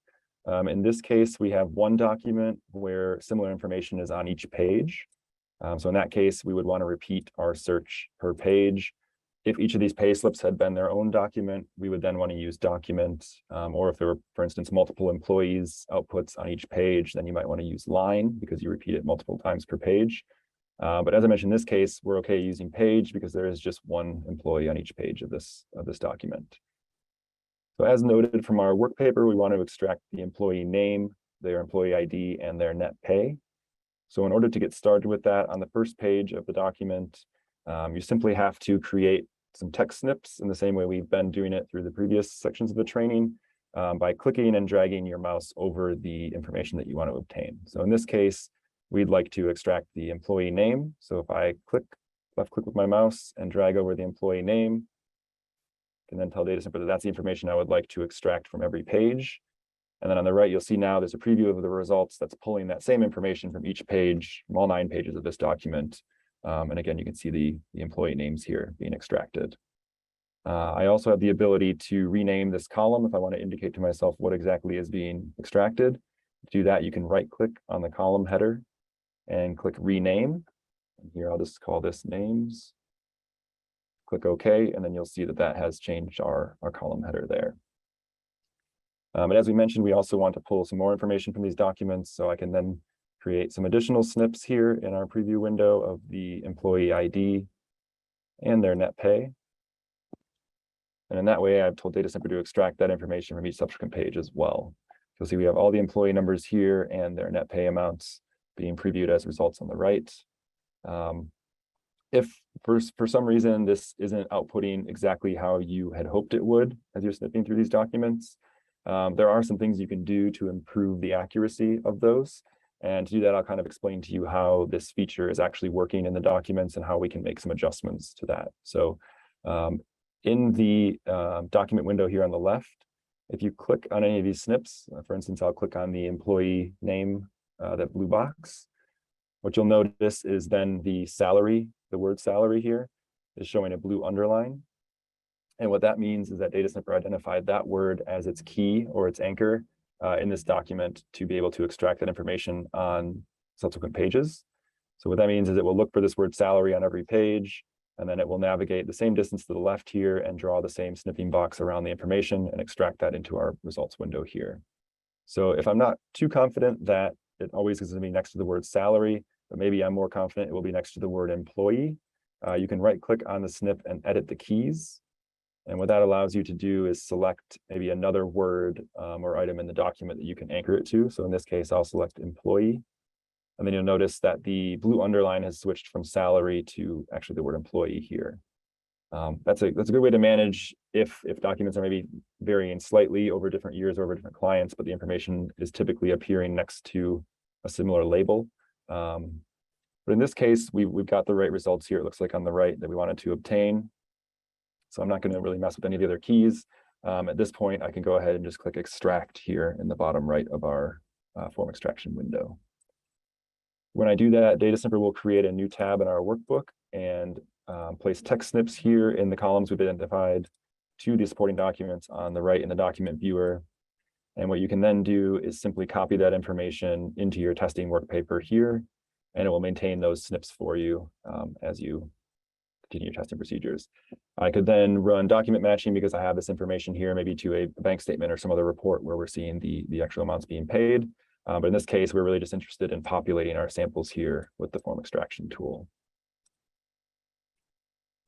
In this case, we have one document where similar information is on each page. So in that case, we would want to repeat our search per page. If each of these pay slips had been their own document, we would then want to use document, or if there were, for instance, multiple employees outputs on each page, then you might want to use line because you repeat it multiple times per page. But as I mentioned, in this case, we're okay using page because there is just one employee on each page of this document. So as noted from our work paper, we want to extract the employee name, their employee ID, and their net pay. So in order to get started with that, on the first page of the document, you simply have to create some text snips in the same way we've been doing it through the previous sections of the training by clicking and dragging your mouse over the information that you want to obtain. So in this case, we'd like to extract the employee name. So if I left click with my mouse and drag over the employee name, I can then tell DataSnipper that that's the information I would like to extract from every page. And then on the right, you'll see now there's a preview of the results that's pulling that same information from each page, from all 9 pages of this document. And again, you can see the employee names here being extracted. I also have the ability to rename this column if I want to indicate to myself what exactly is being extracted. To do that, you can right-click on the column header and click Rename. And here, I'll just call this Names. Click OK, and then you'll see that that has changed our column header there. But as we mentioned, we also want to pull some more information from these documents, so I can then create some additional snips here in our preview window of the employee ID and their net pay. And in that way, I've told DataSnipper to extract that information from each subsequent page as well. You'll see we have all the employee numbers here and their net pay amounts being previewed as results on the right. If for some reason this isn't outputting exactly how you had hoped it would as you're snipping through these documents, there are some things you can do to improve the accuracy of those. And to do that, I'll kind of explain to you how this feature is actually working in the documents and how we can make some adjustments to that. So in the document window here on the left, if you click on any of these snips, for instance, I'll click on the employee name, that blue box. What you'll notice is then the salary, the word salary here is showing a blue underline. And what that means is that DataSnipper identified that word as its key or its anchor in this document to be able to extract that information on subsequent pages. So what that means is it will look for this word salary on every page, and then it will navigate the same distance to the left here and draw the same snipping box around the information and extract that into our results window here. So if I'm not too confident that it always is going to be next to the word salary, but maybe I'm more confident it will be next to the word employee, you can right click on the snip and edit the keys. And what that allows you to do is select maybe another word or item in the document that you can anchor it to. So in this case, I'll select employee. And then you'll notice that the blue underline has switched from salary to actually the word employee here. That's a good way to manage if documents are maybe varying slightly over different years or over different clients, but the information is typically appearing next to a similar label. But in this case, we've got the right results here. It looks like on the right that we wanted to obtain. So I'm not going to really mess with any of the other keys. At this point, I can go ahead and just click extract here in the bottom right of our form extraction window. When I do that, DataSnipper will create a new tab in our workbook and place text snips here in the columns we've identified to the supporting documents on the right in the document viewer. And what you can then do is simply copy that information into your testing work paper here, and it will maintain those snips for you as you continue your testing procedures. I could then run document matching because I have this information here, maybe to a bank statement or some other report where we're seeing the actual amounts being paid. But in this case, we're really just interested in populating our samples here with the form extraction tool.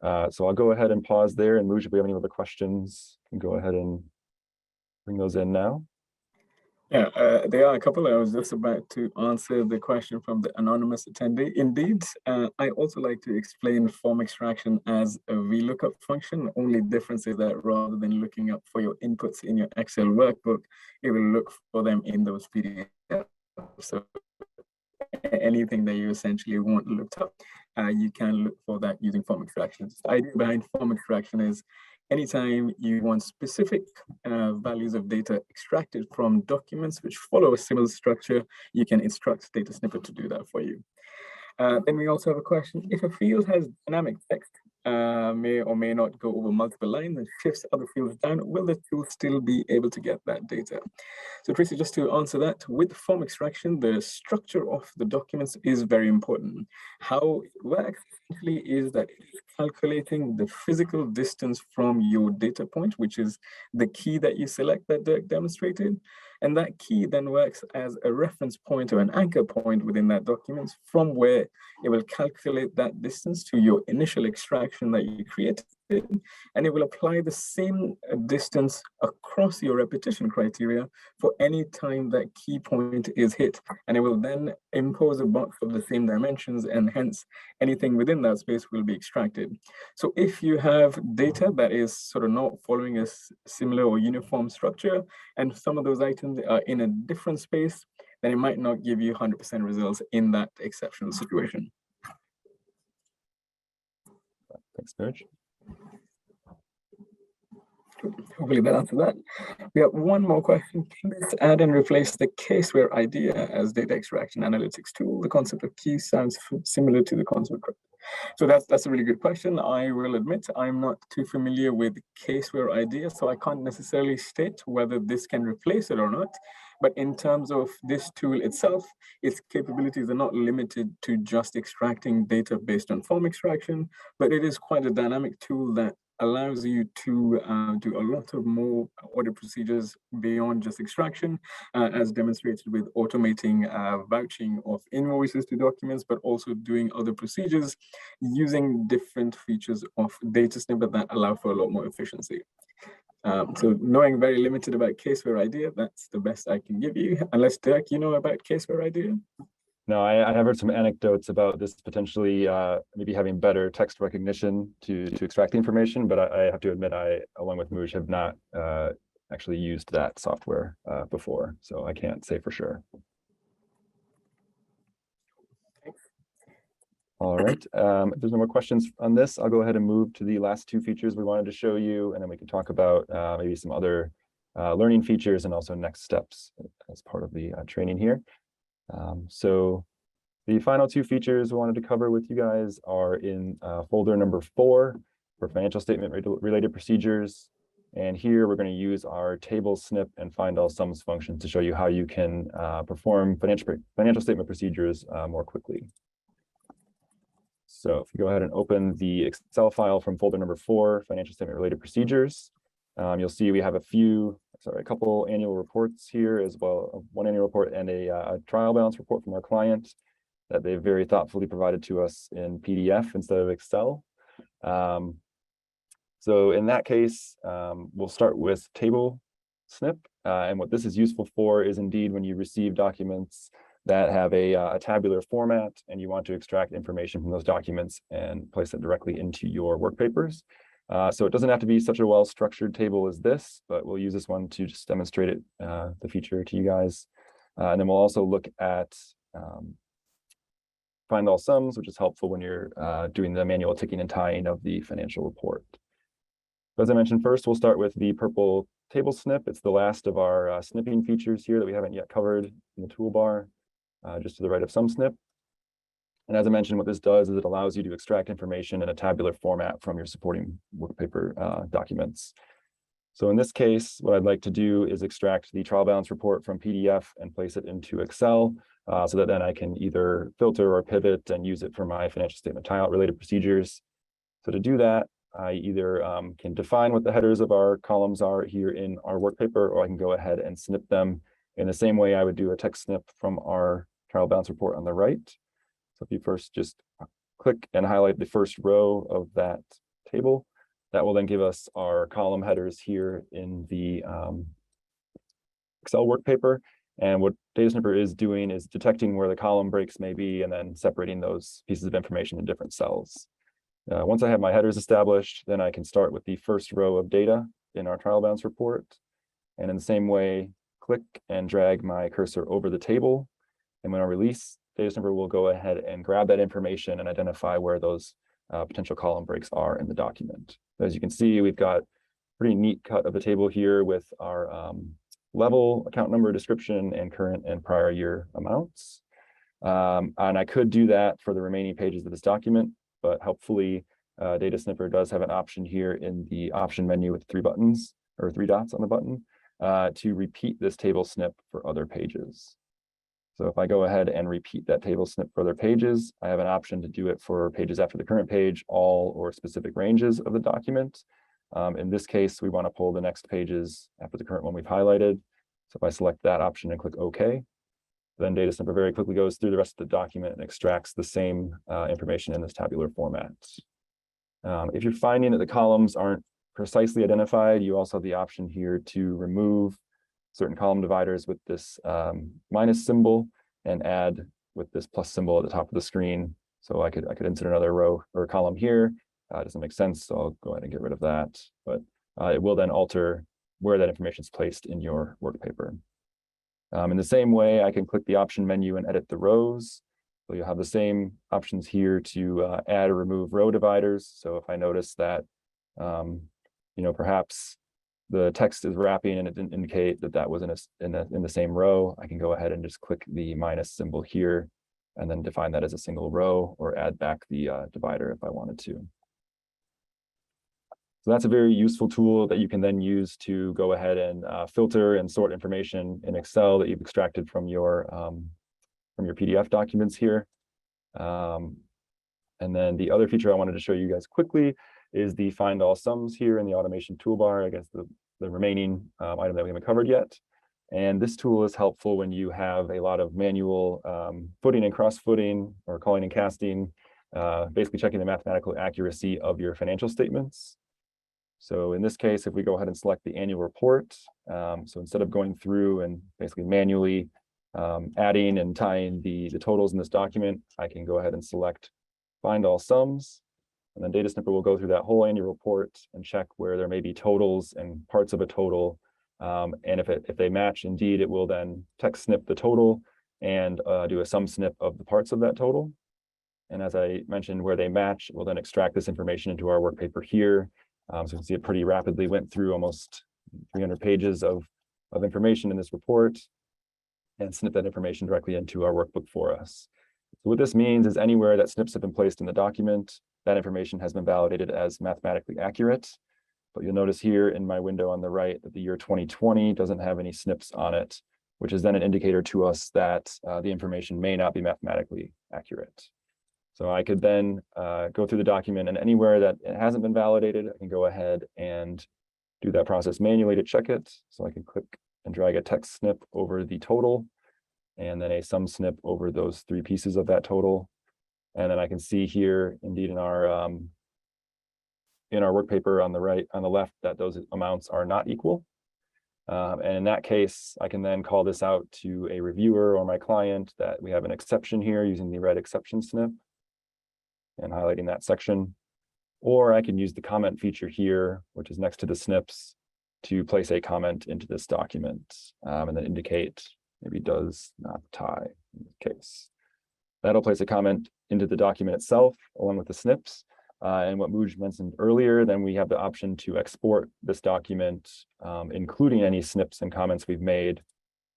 So I'll go ahead and pause there, and Mooj, if we have any other questions, you can go ahead and bring those in now. Yeah, there are a couple. I was just about to answer the question from the anonymous attendee. Indeed, I also like to explain form extraction as a VLOOKUP function. The only difference is that rather than looking up for your inputs in your Excel workbook, it will look for them in those PDFs. So anything that you essentially want looked up, you can look for that using form extraction. The idea behind form extraction is anytime you want specific values of data extracted from documents which follow a similar structure, you can instruct DataSnipper to do that for you. Then we also have a question. If a field has dynamic text, may or may not go over multiple lines and shifts other fields down, will the tool still be able to get that data? So Tracy, just to answer that, with form extraction, the structure of the documents is very important. How it works essentially is that it is calculating the physical distance from your data point, which is the key that you select that Dirk demonstrated. And that key then works as a reference point or an anchor point within that document from where it will calculate that distance to your initial extraction that you created, and it will apply the same distance across your repetition criteria for any time that key point is hit. And it will then impose a box of the same dimensions, and hence anything within that space will be extracted. So if you have data that is sort of not following a similar or uniform structure, and some of those items are in a different space, then it might not give you 100% results in that exceptional situation. Thanks, Mooj. Hopefully that answers that. We have one more question. Can this add and replace the caseware idea as data extraction analytics tool? The concept of keys sounds similar to the concept. So that's a really good question. I will admit I'm not too familiar with caseware idea, so I can't necessarily state whether this can replace it or not. But in terms of this tool itself, its capabilities are not limited to just extracting data based on form extraction, but it is quite a dynamic tool that allows you to do a lot of more audit procedures beyond just extraction, as demonstrated with automating vouching of invoices to documents, but also doing other procedures using different features of DataSnipper that allow for a lot more efficiency. So knowing very limited about caseware idea, that's the best I can give you. Unless Dirk, you know about caseware idea? No, I have heard some anecdotes about this potentially maybe having better text recognition to extract the information, but I have to admit I, along with Mooj, have not actually used that software before, so I can't say for sure. All right, if there's no more questions on this, I'll go ahead and move to the last two features we wanted to show you, and then we can talk about maybe some other learning features and also next steps as part of the training here. So the final two features we wanted to cover with you guys are in folder number 4 for financial statement related procedures. And here we're going to use our table snip and find all sums functions to show you how you can perform financial statement procedures more quickly. So if you go ahead and open the Excel file from folder number 4, financial statement related procedures, you'll see we have a couple annual reports here, as well, one annual report and a trial balance report from our client that they've very thoughtfully provided to us in PDF instead of Excel. So in that case, we'll start with table snip. And what this is useful for is indeed when you receive documents that have a tabular format and you want to extract information from those documents and place it directly into your work papers. So it doesn't have to be such a well-structured table as this, but we'll use this one to just demonstrate it, the feature to you guys. And then we'll also look at find all sums, which is helpful when you're doing the manual ticking and tying of the financial report. As I mentioned, first, we'll start with the purple table snip. It's the last of our snipping features here that we haven't yet covered in the toolbar, just to the right of sum snip. And as I mentioned, what this does is it allows you to extract information in a tabular format from your supporting work paper documents. So in this case, what I'd like to do is extract the trial balance report from PDF and place it into Excel so that then I can either filter or pivot and use it for my financial statement tie-out related procedures. So to do that, I either can define what the headers of our columns are here in our work paper, or I can go ahead and snip them in the same way I would do a text snip from our trial balance report on the right. So if you first just click and highlight the first row of that table, that will then give us our column headers here in the Excel work paper. And what DataSnipper is doing is detecting where the column breaks may be and then separating those pieces of information in different cells. Once I have my headers established, then I can start with the first row of data in our trial balance report. And in the same way, click and drag my cursor over the table. And when I release, DataSnipper will go ahead and grab that information and identify where those potential column breaks are in the document. As you can see, we've got a pretty neat cut of the table here with our level, account number, description, and current and prior year amounts. And I could do that for the remaining pages of this document, but helpfully DataSnipper does have an option here in the option menu with 3 buttons or 3 dots on the button to repeat this table snip for other pages. So if I go ahead and repeat that table snip for other pages, I have an option to do it for pages after the current page, all or specific ranges of the document. In this case, we want to pull the next pages after the current one we've highlighted. So if I select that option and click OK, then DataSnipper very quickly goes through the rest of the document and extracts the same information in this tabular format. If you're finding that the columns aren't precisely identified, you also have the option here to remove certain column dividers with this minus symbol and add with this plus symbol at the top of the screen. So I could insert another row or column here. It doesn't make sense, so I'll go ahead and get rid of that. But it will then alter where that information is placed in your work paper. In the same way, I can click the option menu and edit the rows. So you'll have the same options here to add or remove row dividers. So if I notice that, perhaps the text is wrapping and it didn't indicate that that was in the same row, I can go ahead and just click the minus symbol here and then define that as a single row or add back the divider if I wanted to. So that's a very useful tool that you can then use to go ahead and filter and sort information in Excel that you've extracted from your PDF documents here. And then the other feature I wanted to show you guys quickly is the find all sums here in the automation toolbar, I guess the remaining item that we haven't covered yet. And this tool is helpful when you have a lot of manual footing and cross-footing or calling and casting, basically checking the mathematical accuracy of your financial statements. So in this case, if we go ahead and select the annual report, so instead of going through and basically manually adding and tying the totals in this document, I can go ahead and select find all sums. And then DataSnipper will go through that whole annual report and check where there may be totals and parts of a total. And if they match, indeed, it will then text snip the total and do a sum snip of the parts of that total. And as I mentioned, where they match, we'll then extract this information into our work paper here. So you can see it pretty rapidly went through almost 300 pages of information in this report and snip that information directly into our workbook for us. So what this means is anywhere that snips have been placed in the document, that information has been validated as mathematically accurate. But you'll notice here in my window on the right that the year 2020 doesn't have any snips on it, which is then an indicator to us that the information may not be mathematically accurate. So I could then go through the document, and anywhere that it hasn't been validated, I can go ahead and do that process manually to check it. So I can click and drag a text snip over the total, and then a sum snip over those three pieces of that total. And then I can see here, indeed, in our work paper on the right, on the left, that those amounts are not equal. And in that case, I can then call this out to a reviewer or my client that we have an exception here using the red exception snip and highlighting that section. Or I can use the comment feature here, which is next to the snips, to place a comment into this document and then indicate maybe does not tie in this case. That'll place a comment into the document itself along with the snips. And what Mooj mentioned earlier, then we have the option to export this document, including any snips and comments we've made,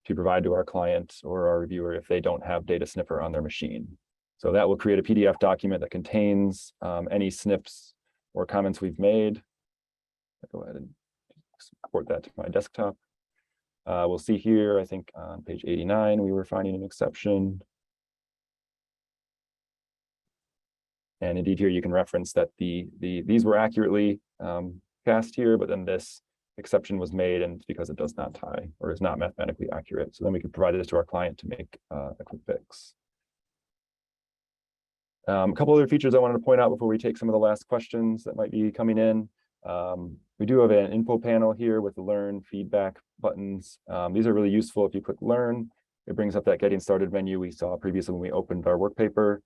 to provide to our client or our reviewer if they don't have DataSnipper on their machine. So that will create a PDF document that contains any snips or comments we've made. I'll go ahead and export that to my desktop. We'll see here, I think on page 89, we were finding an exception. And indeed here you can reference that these were accurately cast here, but then this exception was made, and it's because it does not tie or is not mathematically accurate. So then we can provide this to our client to make a quick fix. A couple other features I wanted to point out before we take some of the last questions that might be coming in. We do have an info panel here with the learn feedback buttons. These are really useful. If you click learn, it brings up that getting started menu we saw previously when we opened our work paper.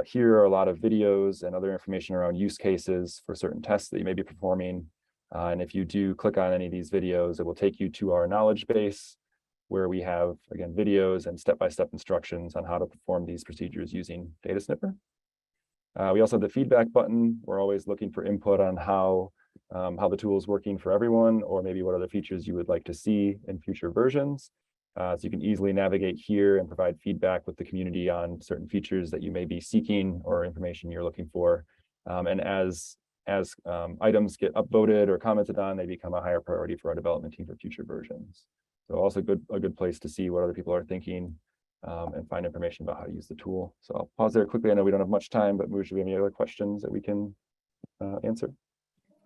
Here are a lot of videos and other information around use cases for certain tests that you may be performing. And if you do click on any of these videos, it will take you to our knowledge base, where we have, again, videos and step-by-step instructions on how to perform these procedures using DataSnipper. We also have the feedback button. We're always looking for input on how the tool is working for everyone, or maybe what other features you would like to see in future versions. So you can easily navigate here and provide feedback with the community on certain features that you may be seeking or information you're looking for. And as items get upvoted or commented on, they become a higher priority for our development team for future versions. So also a good place to see what other people are thinking and find information about how to use the tool. So I'll pause there quickly. I know we don't have much time, but Mooj, do we have any other questions that we can answer?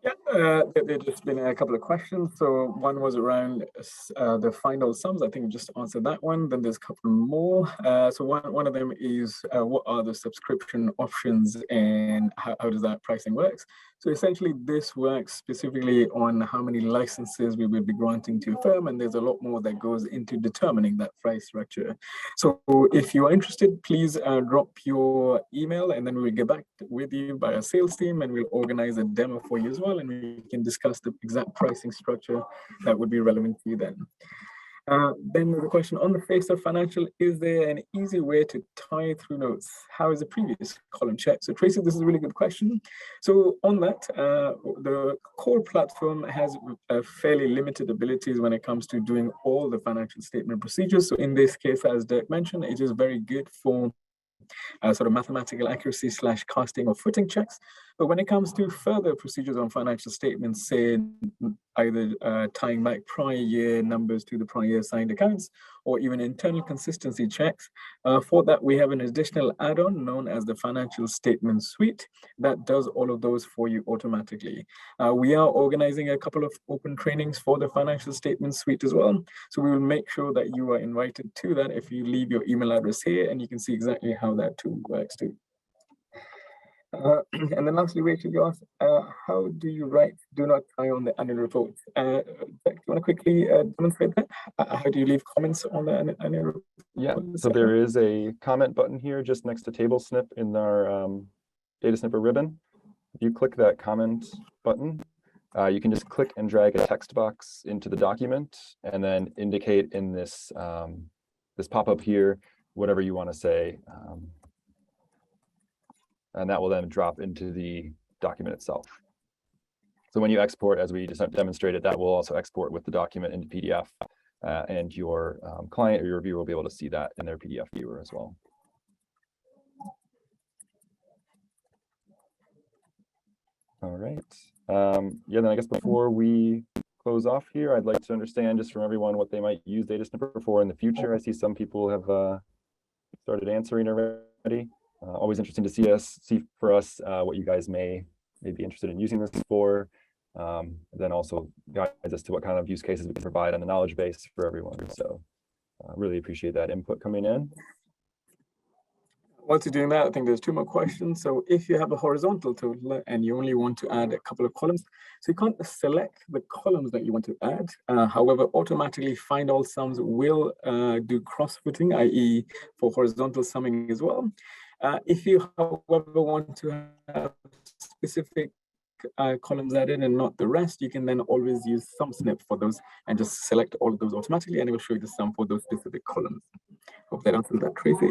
Yeah, there's just been a couple of questions. So one was around the final sums. I think we just answered that one. Then there's a couple more. So one of them is what are the subscription options and how does that pricing works? So essentially this works specifically on how many licenses we will be granting to a firm, and there's a lot more that goes into determining that price structure. So if you are interested, please drop your email and then we'll get back with you by our sales team and we'll organize a demo for you as well, and we can discuss the exact pricing structure that would be relevant to you then. Then there's a question on the face of financial, is there an easy way to tie through notes? How is the previous column checked? So Tracy, this is a really good question. So on that, the core platform has fairly limited abilities when it comes to doing all the financial statement procedures. So in this case, as Dirk mentioned, it is very good for sort of mathematical accuracy / casting or footing checks. But when it comes to further procedures on financial statements, say either tying back prior year numbers to the prior year signed accounts, or even internal consistency checks, for that we have an additional add-on known as the Financial Statement Suite that does all of those for you automatically. We are organizing a couple of open trainings for the Financial Statement Suite as well. So we will make sure that you are invited to that if you leave your email address here, and you can see exactly how that tool works too. And then lastly, Rachel, you asked, how do you write do not tie on the annual report? Jack, do you want to quickly demonstrate that? How do you leave comments on the annual report? Yeah, so there is a comment button here just next to table snip in our DataSnipper ribbon. If you click that comment button, you can just click and drag a text box into the document and then indicate in this, this pop-up here whatever you want to say. And that will then drop into the document itself. So when you export, as we just demonstrated, that will also export with the document into PDF, and your client or your reviewer will be able to see that in their PDF viewer as well. All right. Yeah, then I guess before we close off here, I'd like to understand just from everyone what they might use DataSnipper for in the future. I see some people have started answering already. Always interesting to see for us what you guys may be interested in using this for. Then also guides us to what kind of use cases we can provide on the knowledge base for everyone. So really appreciate that input coming in. While you're doing that, I think there's two more questions. So if you have a horizontal tool and you only want to add a couple of columns, so you can't select the columns that you want to add. However, automatically find all sums will do cross-fitting, i.e. for horizontal summing as well. If you, however, want to have specific columns added and not the rest, you can then always use sum snip for those and just select all of those automatically, and it will show you the sum for those specific columns. Hope that answers that, Tracy.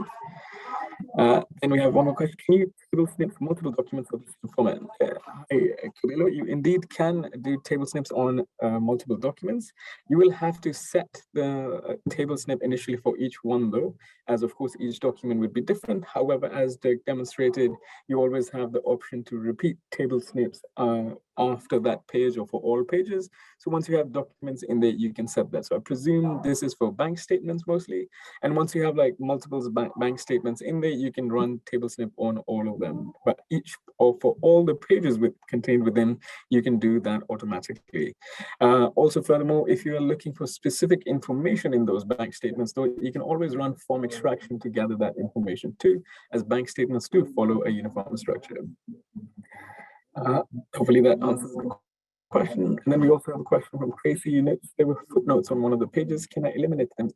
Then we have one more question. Can you table snip multiple documents of the same format? Camilo, you indeed can do table snips on multiple documents. You will have to set the table snip initially for each one though, as of course each document would be different. However, as Dirk demonstrated, you always have the option to repeat table snips after that page or for all pages. So once you have documents in there, you can set that. So I presume this is for bank statements mostly. And once you have like multiple bank statements in there, you can run table snip on all of them. But each or for all the pages contained within, you can do that automatically. Also, furthermore, if you are looking for specific information in those bank statements, though, you can always run form extraction to gather that information too, as bank statements do follow a uniform structure. Hopefully that answers the question. And then we also have a question from Tracy. You noticed there were footnotes on one of the pages. Can I eliminate them?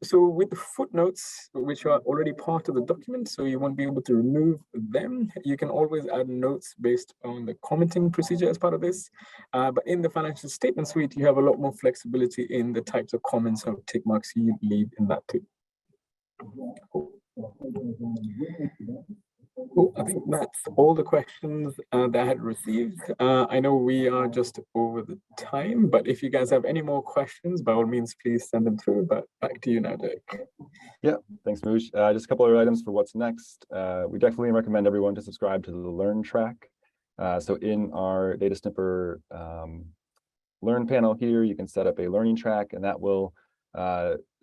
So with the footnotes, which are already part of the document, so you won't be able to remove them. You can always add notes based on the commenting procedure as part of this. But in the financial statement suite, you have a lot more flexibility in the types of comments or tick marks you leave in that too. Cool. I think that's all the questions that I had received. I know we are just over the time, but if you guys have any more questions, by all means, please send them through. But back to you now, Dirk. Yeah, thanks, Moosh. Just a couple of items for what's next. We definitely recommend everyone to subscribe to the Learn track. So in our DataSnipper Learn panel here, you can set up a learning track, and that will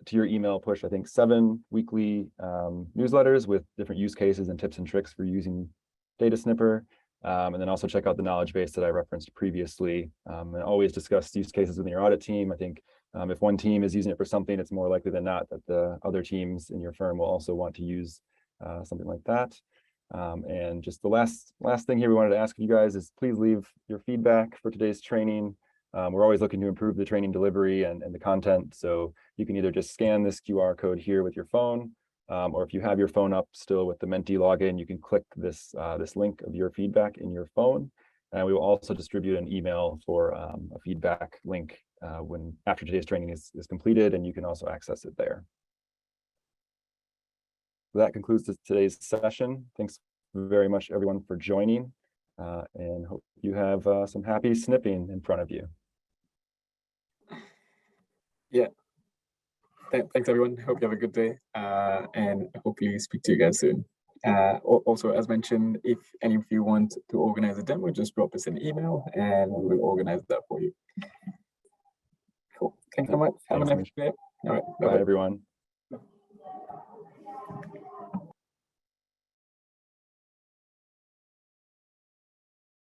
to your email push, I think, 7 weekly newsletters with different use cases and tips and tricks for using DataSnipper. And then also check out the knowledge base that I referenced previously, and always discuss use cases within your audit team. I think if one team is using it for something, it's more likely than not that the other teams in your firm will also want to use something like that. And just the last thing here we wanted to ask you guys is please leave your feedback for today's training. We're always looking to improve the training delivery and the content. So you can either just scan this QR code here with your phone, or if you have your phone up still with the Menti login, you can click this link of your feedback in your phone. And we will also distribute an email for a feedback link after today's training is completed, and you can also access it there. So that concludes today's session. Thanks very much, everyone, for joining, and hope you have some happy snipping in front of you. Yeah. Thanks, everyone. Hope you have a good day, and hopefully speak to you guys soon. Also, as mentioned, if any of you want to organize a demo, just drop us an email and we will organize that for you. Cool. Thanks so much. Have a nice day. All right. Bye, everyone.